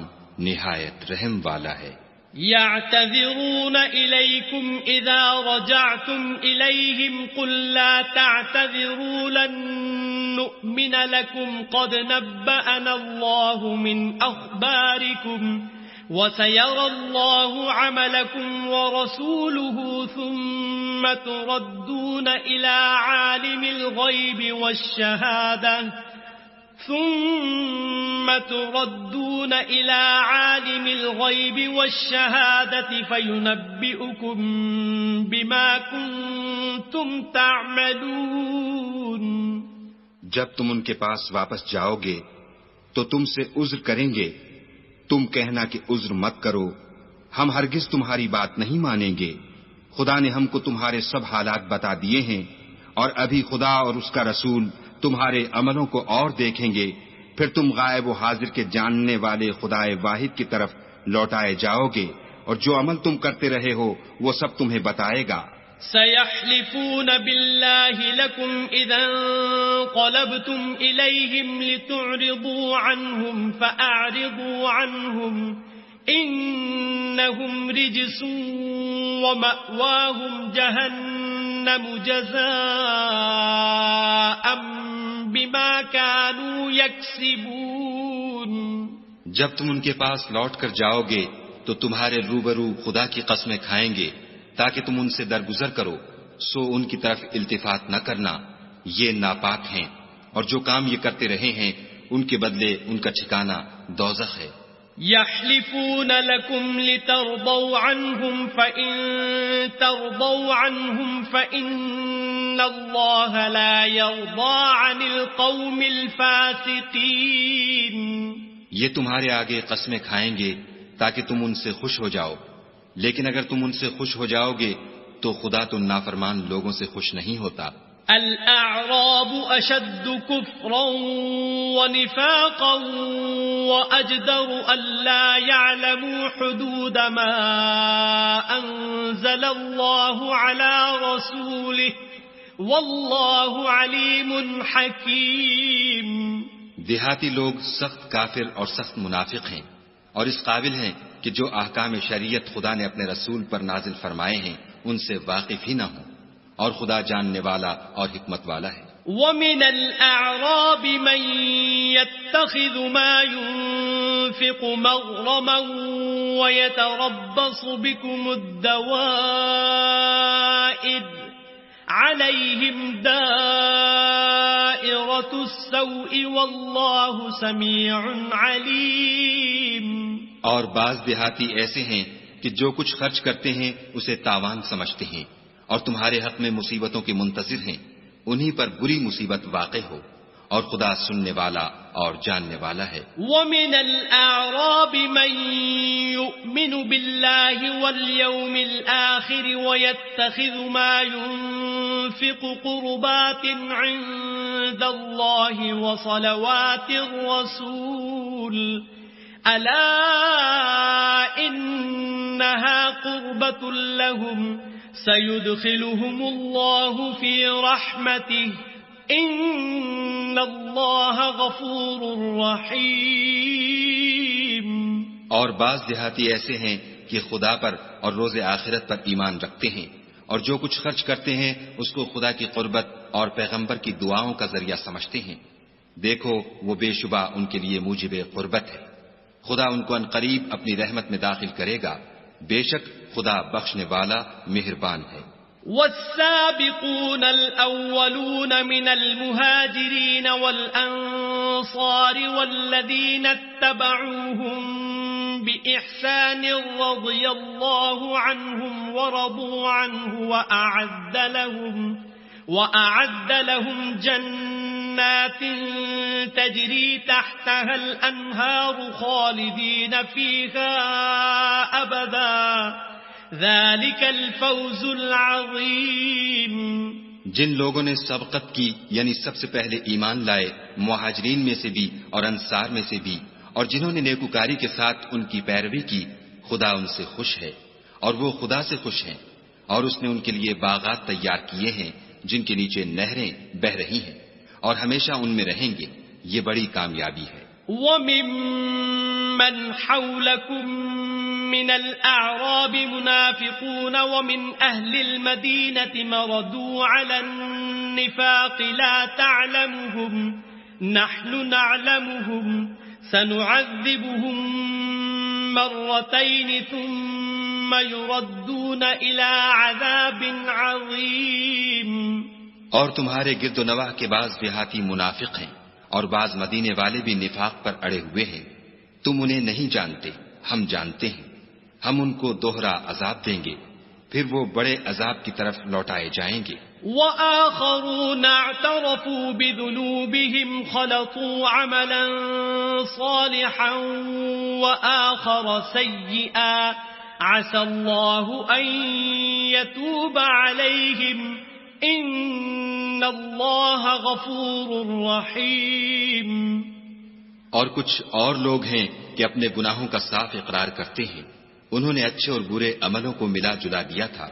نہایت رحم والا ہے۔
يعتذرون إليكم إذا رجعتم إليهم قل لا تعتذروا لن نؤمن لكم قد نبأنا الله من أخباركم وسيرى الله عملكم ورسوله ثم تردون إلى عالم الغيب والشهادة فينبئكم بما كنتم تعملون۔
جب تم ان کے پاس واپس جاؤ گے تو تم سے عذر کریں گے، تم کہنا کہ عذر مت کرو، ہم ہرگز تمہاری بات نہیں مانیں گے، خدا نے ہم کو تمہارے سب حالات بتا دیے ہیں، اور ابھی خدا اور اس کا رسول تمہارے عملوں کو اور دیکھیں گے، پھر تم غائب و حاضر کے جاننے والے خدائے واحد کی طرف لوٹائے جاؤ گے، اور جو عمل تم کرتے رہے ہو وہ سب تمہیں بتائے گا۔
سيحلفون بالله لكم إذا انقلبتم إليهم لتعرضوا عنهم فأعرضوا عنهم إنهم رجس ومأواهم جهنم جزاء بما كانوا يكسبون۔
جب تم ان کے پاس لوٹ کر جاؤ گے تو تمہارے روبرو خدا کی قسمیں کھائیں گے تاکہ تم ان سے درگزر کرو، سو ان کی طرف التفات نہ کرنا، یہ ناپاک ہیں، اور جو کام یہ کرتے رہے ہیں ان کے بدلے ان کا ٹھکانہ دوزخ ہے۔
يحلفون لكم لترضوا عنهم فإن ترضوا عنهم فإن الله لا يرضى عن القوم الفاسقين۔
یہ تمہارے آگے قسمیں کھائیں گے تاکہ تم ان سے خوش ہو جاؤ، لیکن اگر تم ان سے خوش ہو جاؤ گے تو خدا تو نافرمان لوگوں سے خوش نہیں ہوتا۔
الأعراب أشد كفرا ونفاقا وأجدر ألا يعلموا حدود ما أنزل الله على رسوله والله عليم حكيم۔
دیہاتی لوگ سخت کافر اور سخت منافق ہیں، اور اس قابل ہیں کہ جو احکام شریعت خدا نے اپنے رسول پر نازل فرمائے ہیں ان سے واقف ہی نہ ہوں، اور خدا جاننے والا اور حکمت والا ہے۔
وَمِنَ الْأَعْرَابِ مَن يَتَّخِذُ مَا يُنفِقُ مَغْرَمًا وَيَتَرَبَّصُ بِكُمُ الدَّوَائِرَ عَلَيْهِمْ دَائِرَةُ السَّوْءِ وَاللَّهُ سَمِيعٌ عَلِيمٌ۔
اور بعض دیہاتی ایسے ہیں کہ جو کچھ خرچ کرتے ہیں اسے تاوان سمجھتے ہیں، اور تمہارے حق میں مصیبتوں کے منتظر ہیں، انہی پر بری مصیبت واقع ہو، اور خدا سننے والا اور جاننے والا ہے۔
وَمِنَ الْأَعْرَابِ مَن يُؤْمِنُ بِاللَّهِ وَالْيَوْمِ الْآخِرِ وَيَتَّخِذُ مَا يُنفِقُ قُرُبَاتٍ عِندَ اللَّهِ وَصَلَوَاتِ الرَّسُولِ أَلَا إِنَّهَا قُرْبَةٌ لَهُمْ سَيُدْخِلُهُمُ اللَّهُ فِي رَحْمَتِهِ إِنَّ اللَّهَ غَفُورٌ رَحِيمٌ۔
اور بعض دیہاتی ایسے ہیں کہ خدا پر اور روز آخرت پر ایمان رکھتے ہیں، اور جو کچھ خرچ کرتے ہیں اس کو خدا کی قربت اور پیغمبر کی دعاؤں کا ذریعہ سمجھتے ہیں، دیکھو وہ بے شبہ ان کے لیے موجب قربت ہے، خدا ان کو عنقریب اپنی رحمت میں داخل کرے گا، بے شک خدا بخشنے والا مہربان ہے۔
والسابقون الأولون من المهاجرين والأنصار والذين اتبعوهم بإحسان رضي الله عنهم ورضوا عنه وأعد لهم جنات تجري تحتها الأنهار خالدين فيها أبدا ذلك الفوز العظیم۔
جن لوگوں نے سبقت کی یعنی سب سے پہلے ایمان لائے، مہاجرین میں سے بھی اور انصار میں سے بھی، اور جنہوں نے نیکوکاری کے ساتھ ان کی پیروی کی، خدا ان سے خوش ہے اور وہ خدا سے خوش ہیں، اور اس نے ان کے لیے باغات تیار کیے ہیں جن کے نیچے نہریں بہ رہی ہیں، اور ہمیشہ ان میں رہیں گے۔ یہ بڑی کامیابی ہے۔
وَمِمَّنْ حَوْلَكُمْ مِنَ الْأَعْرَابِ مُنَافِقُونَ وَمِنْ أَهْلِ الْمَدِينَةِ مَرَدُوا عَلَى النِّفَاقِ لَا تَعْلَمُهُمْ نَحْنُ نَعْلَمُهُمْ سَنُعَذِّبُهُمْ مرتين ثم يردون إلى عذاب عظيم۔
اور تمہارے گرد و نواح کے بعض دیہاتی منافق ہیں اور بعض مدینے والے بھی نفاق پر اڑے ہوئے ہیں، تم انہیں نہیں جانتے، ہم جانتے ہیں، ہم ان کو دوہرا عذاب دیں گے، پھر وہ بڑے عذاب کی طرف لوٹائے جائیں گے۔
وآخرون اعترفوا بذنوبهم خلطوا عملا صالحا وآخر سيئا عسى الله أن يتوب عليهم إن الله غفور رحيم۔
اور کچھ اور لوگ ہیں کہ اپنے گناہوں کا صاف اقرار کرتے ہیں، انہوں نے اچھے اور برے عملوں کو ملا جلا دیا تھا،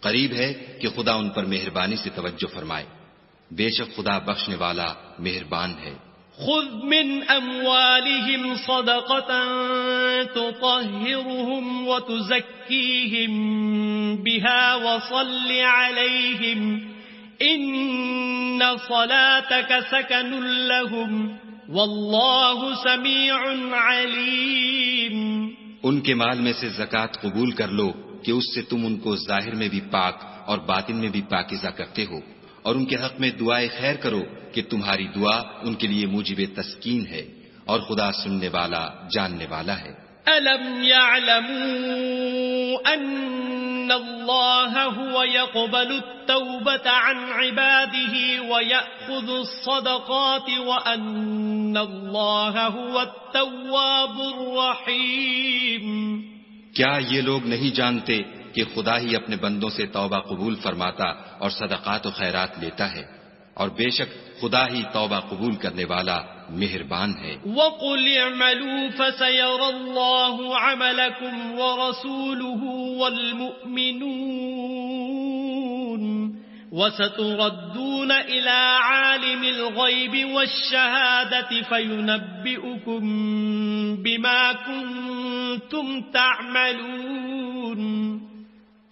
قریب ہے کہ خدا ان پر مہربانی سے توجہ فرمائے، بے شک خدا بخشنے والا مہربان ہے۔
خذ من اموالهم صدقة تطهرهم وتزكيهم بها وصل عليهم ان صلاتك سكن لهم والله سميع عليم۔
ان کے مال میں سے زکوٰۃ قبول کر لو کہ اس سے تم ان کو ظاہر میں بھی پاک اور باطن میں بھی پاکیزہ کرتے ہو، اور ان کے حق میں دعائے خیر کرو کہ تمہاری دعا ان کے لیے موجب تسکین ہے، اور خدا سننے والا جاننے والا ہے۔
أَلَمْ يَعْلَمُوا أَنَّ اللَّهَ هُوَ يَقْبَلُ التَّوْبَةَ عَنْ عِبَادِهِ وَيَأْخُذُ الصَّدَقَاتِ وَأَنَّ اللَّهَ هُوَ التَّوَّابُ الرَّحِيمُ۔
کیا یہ لوگ نہیں جانتے کہ خدا ہی اپنے بندوں سے توبہ قبول فرماتا اور صدقات و خیرات لیتا ہے، اور بے شک خدا ہی توبہ قبول کرنے والا مہربان ہے۔
وَقُلِ اعْمَلُوا فَسَيَرَى اللَّهُ عَمَلَكُمْ وَرَسُولُهُ وَالْمُؤْمِنُونَ وَسَتُرَدُّونَ إِلَى عَالِمِ الْغَيْبِ وَالشَّهَادَةِ فَيُنَبِّئُكُم بِمَا كُنتُمْ تَعْمَلُونَ۔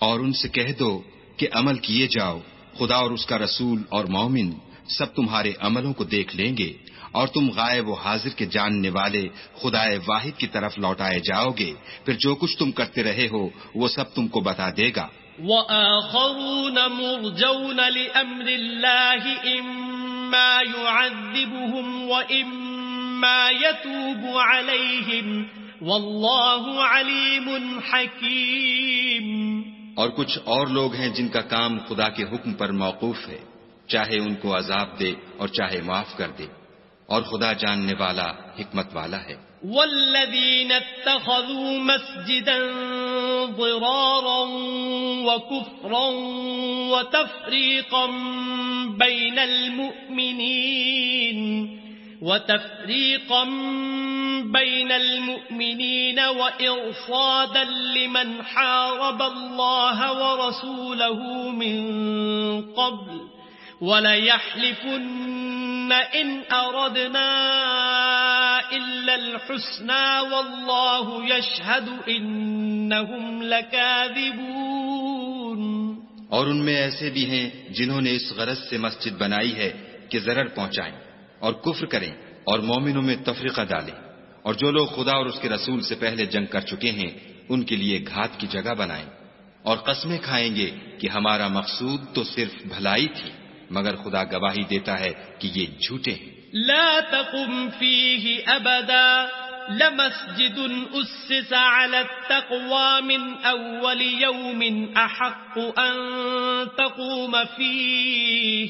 اور ان سے کہہ دو کہ عمل کیے جاؤ، خدا اور اس کا رسول اور مومن سب تمہارے عملوں کو دیکھ لیں گے، اور تم غائب و حاضر کے جاننے والے خدائے واحد کی طرف لوٹائے جاؤ گے، پھر جو کچھ تم کرتے رہے ہو وہ سب تم کو بتا دے گا۔
وآخرون مرجون لأمر الله إما يعذبهم وإما يتوب عليهم والله عليم حكيم۔
اور کچھ اور لوگ ہیں جن کا کام خدا کے حکم پر موقوف ہے، چاہے ان کو عذاب دے اور چاہے معاف کر دے، اور خدا جاننے والا حکمت والا ہے۔
والذين اتخذوا مسجدا ضرارا وكفرا وتفريقا بين المؤمنين وإرصادا لمن حارب الله ورسوله من قبل وليحلفن إن أردنا إلا الحسنى والله يشهد إنهم لكاذبون۔
اور ان میں ایسے بھی ہیں جنہوں نے اس غرض سے مسجد بنائی ہے کہ ضرر پہنچائیں اور کفر کریں اور مومنوں میں تفریقہ ڈالیں، اور جو لوگ خدا اور اس کے رسول سے پہلے جنگ کر چکے ہیں ان کے لیے گھات کی جگہ بنائیں، اور قسمیں کھائیں گے کہ ہمارا مقصود تو صرف بھلائی تھی، مگر خدا گواہی دیتا ہے کہ یہ جھوٹے ہیں۔
لا تقم فيه أبدا لمسجد أسس على التقوى من أول يوم أحق أن تقوم فيه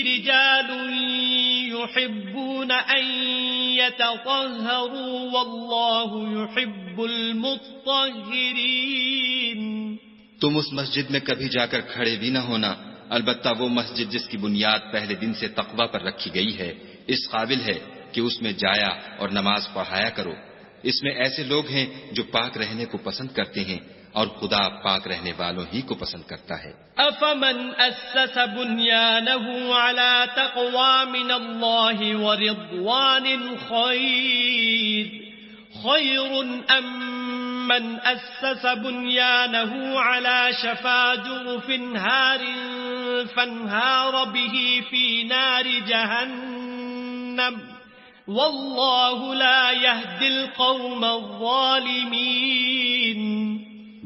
رجال يحبون أن يتطهروا والله يحب المطهرين۔
تم اس مسجد میں کبھی جا کر کھڑے بھی نہ ہونا، البتہ وہ مسجد جس کی بنیاد پہلے دن سے تقوی پر رکھی گئی ہے اس قابل ہے کہ اس میں جایا اور نماز پڑھایا کرو، اس میں ایسے لوگ ہیں جو پاک رہنے کو پسند کرتے ہیں اور خدا پاک رہنے والوں ہی کو پسند کرتا ہے.
افمن اسس بنيانه على تقوى من الله ورضوان خير ام من اسس بنيانه على شفا جرف هار فانهار به في نار جهنم واللہ لا يهدی القوم الظالمین.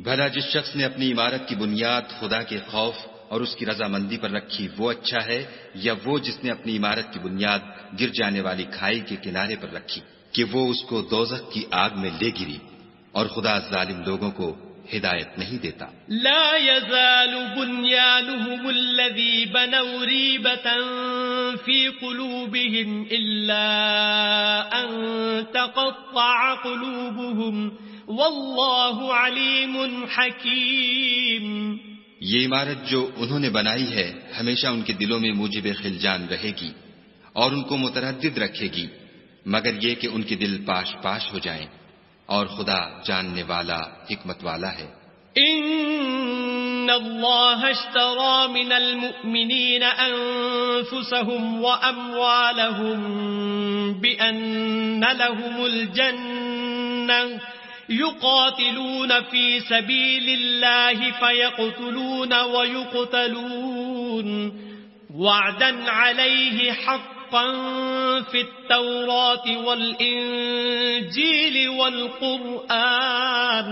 بھلا جس شخص نے اپنی عمارت کی بنیاد خدا کے خوف اور اس کی رضامندی پر رکھی وہ اچھا ہے یا وہ جس نے اپنی عمارت کی بنیاد گر جانے والی کھائی کے کنارے پر رکھی کہ وہ اس کو دوزخ کی آگ میں لے گری اور خدا ظالم لوگوں کو ہدایت نہیں دیتا.
لا يزال بنيانهم الذي بنوا ريبة في قلوبهم إلا أن تقطع قلوبهم والله عليم حكيم.
یہ عمارت جو انہوں نے بنائی ہے ہمیشہ ان کے دلوں میں موجب خلجان رہے گی اور ان کو متردد رکھے گی مگر یہ کہ ان کے دل پاش پاش ہو جائیں اور خدا جاننے والا حکمت والا ہے.
ان اللہ اشترى من المؤمنین انفسهم واموالهم بان لهم الجنة يقاتلون في سبيل الله فيقتلون ويقتلون وعدا عليه حقا في التوراة والإنجيل والقرآن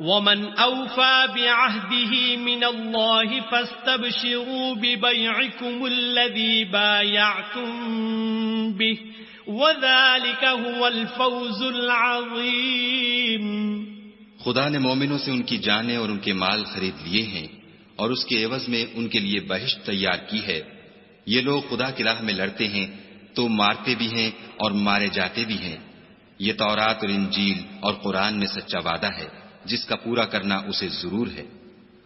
ومن أوفى بعهده من الله فاستبشروا ببيعكم الذي بايعتم به وذلك هو الفوز العظيم.
خدا نے مومنوں سے ان کی جانیں اور ان کے مال خرید لیے ہیں اور اس کے عوض میں ان کے لیے بہشت تیار کی ہے. یہ لوگ خدا کی راہ میں لڑتے ہیں تو مارتے بھی ہیں اور مارے جاتے بھی ہیں. یہ تورات اور انجیل اور قرآن میں سچا وعدہ ہے جس کا پورا کرنا اسے ضرور ہے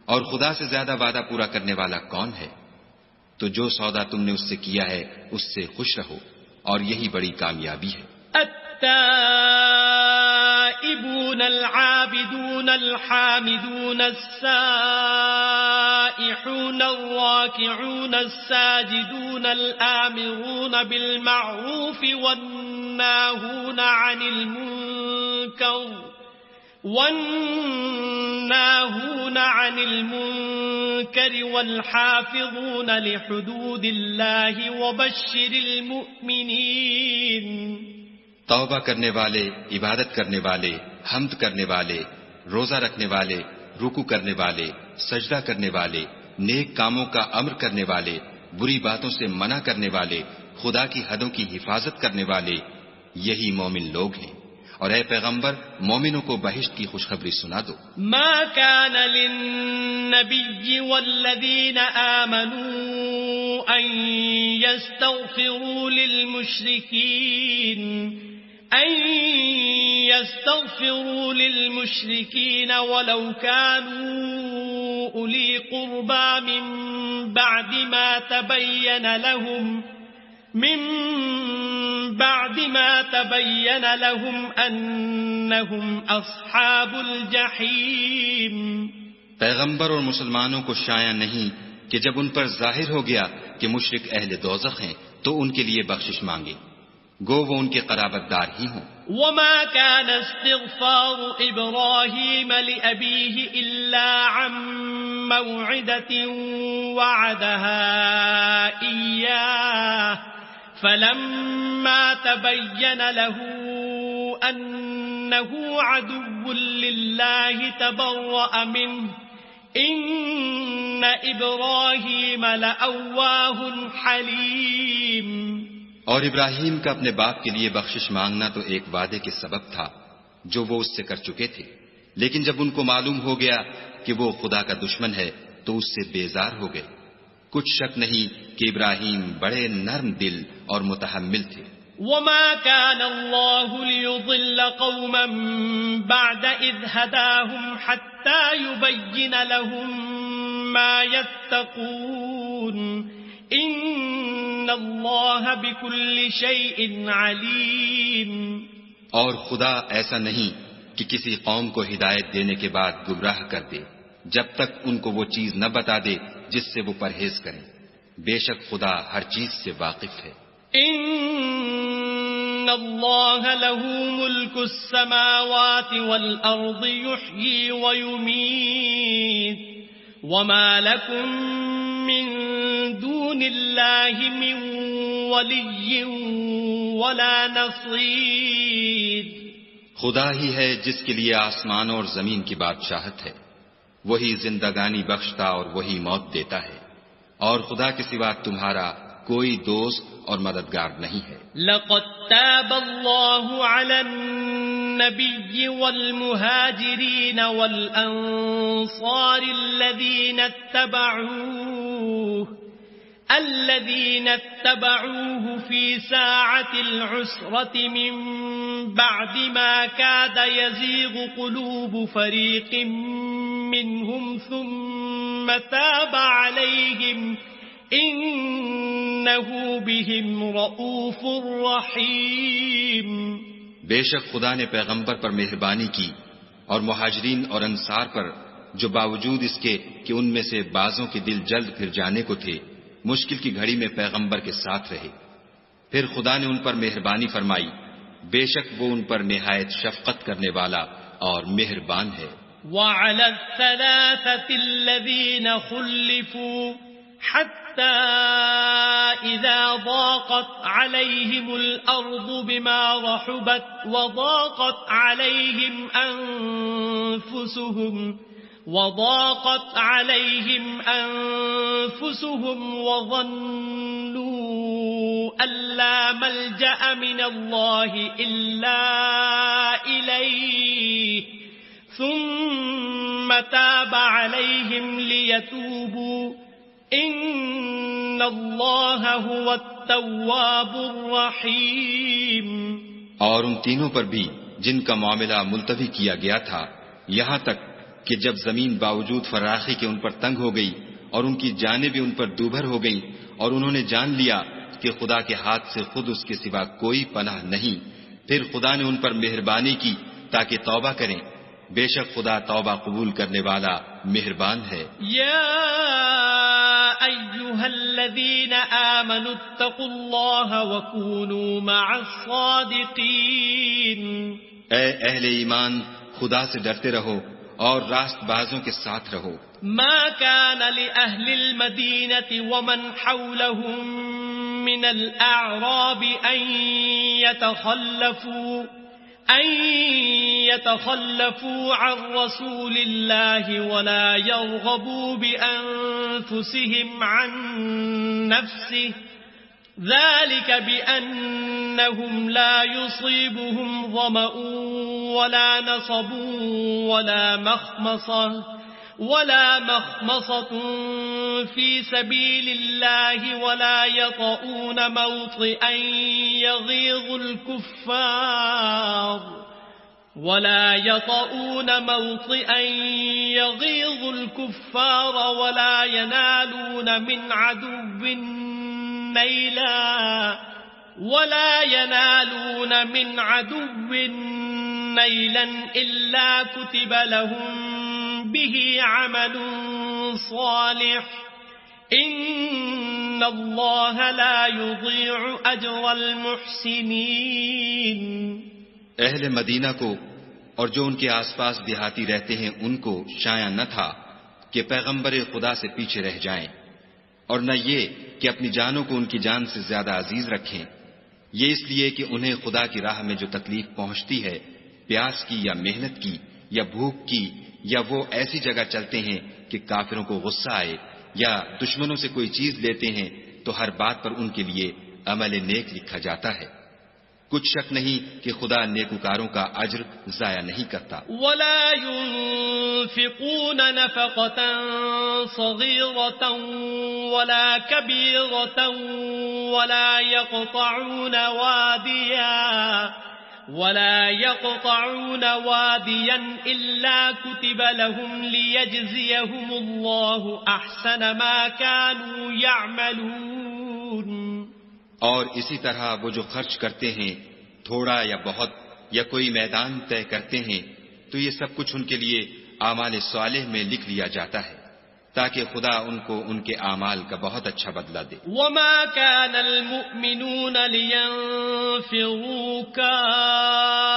اور خدا سے زیادہ وعدہ پورا کرنے والا کون ہے. تو جو سودا تم نے اس سے کیا ہے اس سے خوش رہو اور یہی بڑی کامیابی ہے.
التائبون العابدون الحامدون السائحون الراكعون الساجدون الآمرون بالمعروف والناهون عن المنكر والحافظون لحدود الله وبشر المؤمنين.
توبہ کرنے والے، عبادت کرنے والے، حمد کرنے والے، روزہ رکھنے والے، رکوع کرنے والے، سجدہ کرنے والے، نیک کاموں کا امر کرنے والے، بری باتوں سے منع کرنے والے، خدا کی حدوں کی حفاظت کرنے والے، یہی مومن لوگ ہیں. اور اے پیغمبر مومنوں کو بہشت کی خوشخبری سنا دو.
ما كان للنبي والذين آمنوا أن يستغفروا للمشركين ولو كانوا أولي قربى من بعد ما تبين لهم أنهم أصحاب الجحيم.
پیغمبر اور مسلمانوں کو شایع نہیں کہ جب ان پر ظاہر ہو گیا کہ مشرک اہل دوزخ ہیں تو ان کے لیے بخشش مانگے گو وہ ان کے قرابت دار ہی ہوں.
وما كان استغفار إبراهيم لأبيه إلا عن موعدة وعدها إياه فلما تبين له أنه عدو لله تبرأ منه إن إبراهيم لأواه حليم.
اور ابراہیم کا اپنے باپ کے لیے بخشش مانگنا تو ایک وعدے کے سبب تھا جو وہ اس سے کر چکے تھے، لیکن جب ان کو معلوم ہو گیا کہ وہ خدا کا دشمن ہے تو اس سے بیزار ہو گئے. کچھ شک نہیں کہ ابراہیم بڑے نرم دل اور متحمل تھے.
وما كان الله ليضل قوما بعد إذ هداهم حتى يبين لهم ما يتقون إن الله بكل شيء عليم.
اور خدا ایسا نہیں کہ کسی قوم کو ہدایت دینے کے بعد گمراہ کر دے جب تک ان کو وہ چیز نہ بتا دے جس سے وہ پرہیز کریں. بے شک خدا ہر چیز سے واقف ہے.
ان اللہ له ملک السماوات والارض یحیی ویمیت وما لکم من دون اللہ من ولی ولا نصیر.
خدا ہی ہے جس کے لیے آسمانوں اور زمین کی بادشاہت ہے. وہی زندگانی بخشتا اور وہی موت دیتا ہے، اور خدا کے سوا تمہارا کوئی دوست اور مددگار نہیں ہے.
لقد تاب اللہ علی النبی والمہاجرین والانصار الذين اتبعوه في ساعة العسرة من بعد ما كاد يزيغ قلوب فريق منهم ثم تاب عليهم إنه بهم رؤوف رحيم.
بے شک خدا نے پیغمبر پر مہربانی کی اور مہاجرین اور انصار پر جو باوجود اس کے کہ ان میں سے بعضوں کے دل جلد پھر جانے کو تھے مشکل کی گھڑی میں پیغمبر کے ساتھ رہے. پھر خدا نے ان پر مہربانی فرمائی، بے شک وہ ان پر نہایت شفقت کرنے والا اور مہربان ہے.
وعلى الثلاثة الذين خلفوا حتى إذا ضاقت عليهم الأرض بما رحبت وضاقت عليهم أنفسهم وظنوا أن لا ملجأ من الله إلا إليه ثم تاب عليهم ليتوبوا إن الله هو التواب الرحيم.
اور ان تینوں پر بھی جن کا معاملہ ملتوی کیا گیا تھا یہاں تک کہ جب زمین باوجود فراخی کے ان پر تنگ ہو گئی اور ان کی جانیں بھی ان پر دوبھر ہو گئیں اور انہوں نے جان لیا کہ خدا کے ہاتھ سے خود اس کے سوا کوئی پناہ نہیں، پھر خدا نے ان پر مہربانی کی تاکہ توبہ کریں. بے شک خدا توبہ قبول کرنے والا مہربان ہے.
یا ایھا الذین آمنوا اتقوا اللہ وکونوا مع الصادقین.
اے اہل ایمان، خدا سے ڈرتے رہو اور راست بازوں کے ساتھ رہو.
ما كان لأهل المدينة ومن حولهم من الأعراب أن يتخلفوا عن رسول الله ولا يرغبوا بأنفسهم عن نفسه ذلك بأنهم لا يصيبهم ظمأ ولا نصب ولا مخمصة في سبيل الله ولا يطؤون موطئا يغيظ الكفار ولا ينالون من عدو نيلا إلا كتب لهم به عمل صالح إن الله لا يضيع أجر المحسنين.
اہل مدینہ کو اور جو ان کے آس پاس دیہاتی رہتے ہیں ان کو شایع نہ تھا کہ پیغمبر خدا سے پیچھے رہ جائیں، اور نہ یہ کہ اپنی جانوں کو ان کی جان سے زیادہ عزیز رکھیں. یہ اس لیے کہ انہیں خدا کی راہ میں جو تکلیف پہنچتی ہے، پیاس کی یا محنت کی یا بھوک کی، یا وہ ایسی جگہ چلتے ہیں کہ کافروں کو غصہ آئے، یا دشمنوں سے کوئی چیز لیتے ہیں، تو ہر بات پر ان کے لیے عمل نیک لکھا جاتا ہے. کچھ شک نہیں کہ خدا نیکوکاروں کا اجر ضائع نہیں کرتا.
ولا ينفقون نفقة صغيرة ولا كبيرة ولا يقطعون واديا إلا كتب لهم ليجزيهم الله أحسن ما كانوا يعملون.
اور اسی طرح وہ جو خرچ کرتے ہیں تھوڑا یا بہت یا کوئی میدان طے کرتے ہیں تو یہ سب کچھ ان کے لیے اعمال صالح میں لکھ لیا جاتا ہے تاکہ خدا ان کو ان کے اعمال کا بہت اچھا بدلہ دے.
وما كان المؤمنون لينفروا كافة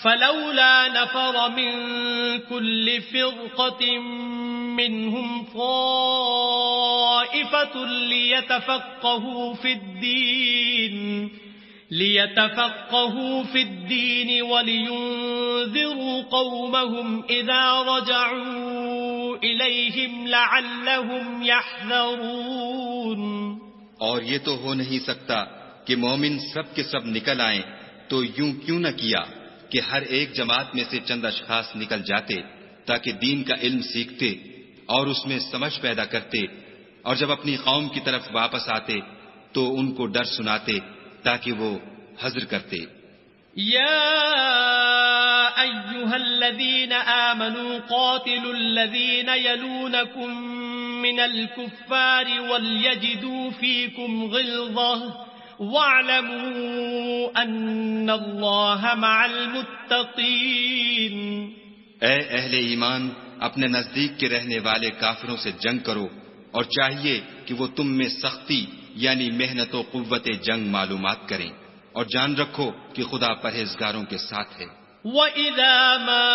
فلولا نفر من كل فرقة منهم طائفة ليتفقهوا في الدين ولينذروا قومهم إذا رجعوا إليهم لعلهم يحذرون.
اور یہ تو ہو نہیں سکتا کہ مومن سب کے سب نکل آئیں تو یوں کیوں نہ کیا کہ ہر ایک جماعت میں سے چند اشخاص نکل جاتے تاکہ دین کا علم سیکھتے اور اس میں سمجھ پیدا کرتے، اور جب اپنی قوم کی طرف واپس آتے تو ان کو ڈر سناتے تاکہ وہ حذر کرتے.
یا ایھا الذین آمنوا قاتلوا الذین یلونکم من الکفار ولیجدوا فیکم غلظة واعلموا ان اللہ مع المتقین.
اے اہل ایمان، اپنے نزدیک کے رہنے والے کافروں سے جنگ کرو، اور چاہیے کہ وہ تم میں سختی یعنی محنت و قوت جنگ معلومات کریں، اور جان رکھو کہ خدا پرہیزگاروں کے ساتھ ہے.
وَإِذَا مَا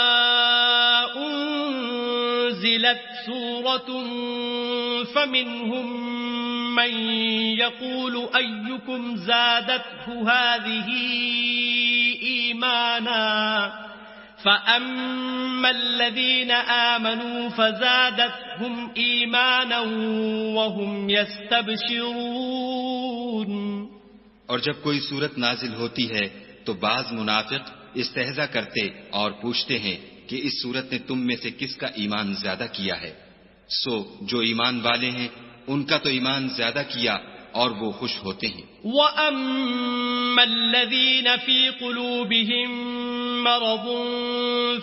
أُنزِلَتْ سُورَةٌ فَمِنْهُمْ مَنْ يَقُولُ أَيُّكُمْ زَادَتْهُ هَذِهِ إِيمَانًا فَأَمَّا الَّذِينَ آمَنُوا فَزَادَتْهُمْ إِيمَانًا وَهُمْ يَسْتَبْشِرُونَ.
اور جب کوئی صورت نازل ہوتی ہے تو بعض منافق استہزا کرتے اور پوچھتے ہیں کہ اس صورت نے تم میں سے کس کا ایمان زیادہ کیا ہے. سو جو ایمان والے ہیں ان کا تو ایمان زیادہ کیا اور وہ خوش ہوتے ہیں.
وَأَمَّا الَّذِينَ فِي قُلُوبِهِم مَّرَضٌ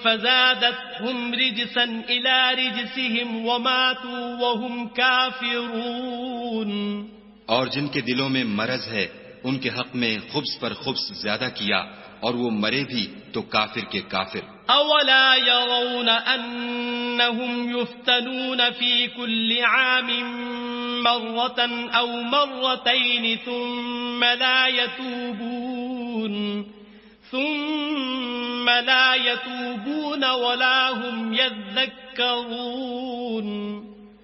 فَزَادَتْهُمْ رِجْسًا إِلَى رِجْسِهِمْ وَمَاتُوا وَهُمْ كَافِرُونَ.
اور جن کے دلوں میں مرض ہے ان کے حق میں خبث پر خبث زیادہ کیا اور وہ مرے بھی تو کافر کے کافر.
أَوَلَا يَرَوْنَ أَنَّهُمْ يُفْتَنُونَ فِي كُلِّ عَامٍ مَّرَّةً أَوْ مَرَّتَيْنِ ثُمَّ لَا يَتُوبُونَ وَلَا هُمْ يَذَّكَّرُونَ.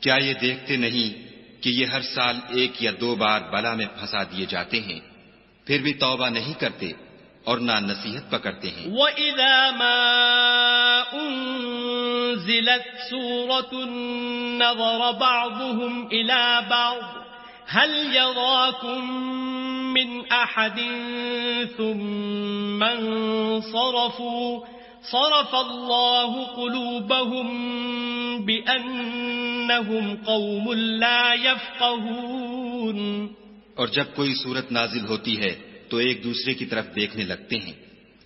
کیا یہ دیکھتے نہیں کہ یہ ہر سال ایک یا دو بار بلا میں پھنسا دیے جاتے ہیں، پھر بھی توبہ نہیں کرتے اور نہ نصیحت پکڑتے ہیں.
وَإِذَا مَا أُنزِلَتْ سُورَةٌ نَظَرَ بَعْضُهُمْ إِلَى بَعْضٍ هَلْ يَرَاكُمْ مِنْ أَحَدٍ ثُمَّ انصَرَفُوا صَرَفَ اللَّهُ قُلُوبَهُمْ بِأَنَّهُمْ قَوْمٌ لَا يَفْقَهُونَ.
اور جب کوئی صورت نازل ہوتی ہے تو ایک دوسرے کی طرف دیکھنے لگتے ہیں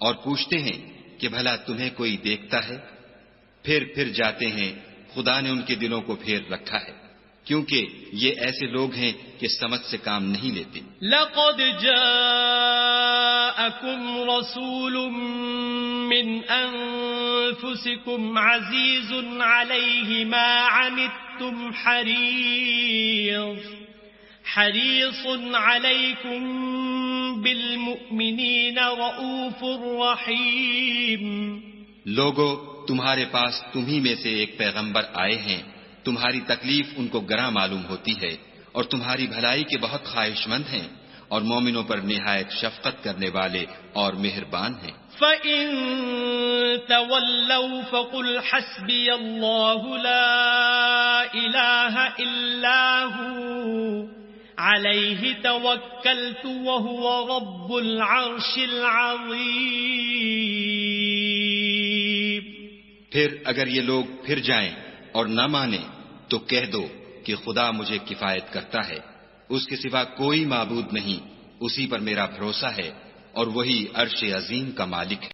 اور پوچھتے ہیں کہ بھلا تمہیں کوئی دیکھتا ہے؟ پھر جاتے ہیں، خدا نے ان کے دلوں کو پھیر رکھا ہے، کیونکہ یہ ایسے لوگ ہیں کہ سمجھ سے کام نہیں لیتے.
لَقَدْ جَاءَكُمْ رَسُولٌ مِّنْ أَنفُسِكُمْ عَزِيزٌ عَلَيْهِ مَا عَنِتُّمْ حَرِيصٌ عَلَيْكُمْ بِالْمُؤْمِنِينَ رَءُوفٌ رَحِيمٌ.
لوگو، تمہارے پاس تمہیں میں سے ایک پیغمبر آئے ہیں، تمہاری تکلیف ان کو گراں معلوم ہوتی ہے اور تمہاری بھلائی کے بہت خواہش مند ہیں، اور مومنوں پر نہایت شفقت کرنے والے اور مہربان ہیں.
فَإِن تَوَلَّوْا فَقُلْ حَسْبِيَ اللَّهُ لَا إِلَٰهَ إِلَّا هُوَ عَلَيْهِ تَوَكَّلْتُ وَهُوَ رَبُّ الْعَرْشِ الْعَظِيمِ.
پھر اگر یہ لوگ پھر جائیں اور نہ مانیں تو کہہ دو کہ خدا مجھے کفایت کرتا ہے، اس کے سوا کوئی معبود نہیں، اسی پر میرا بھروسہ ہے اور وہی عرش عظیم کا مالک ہے.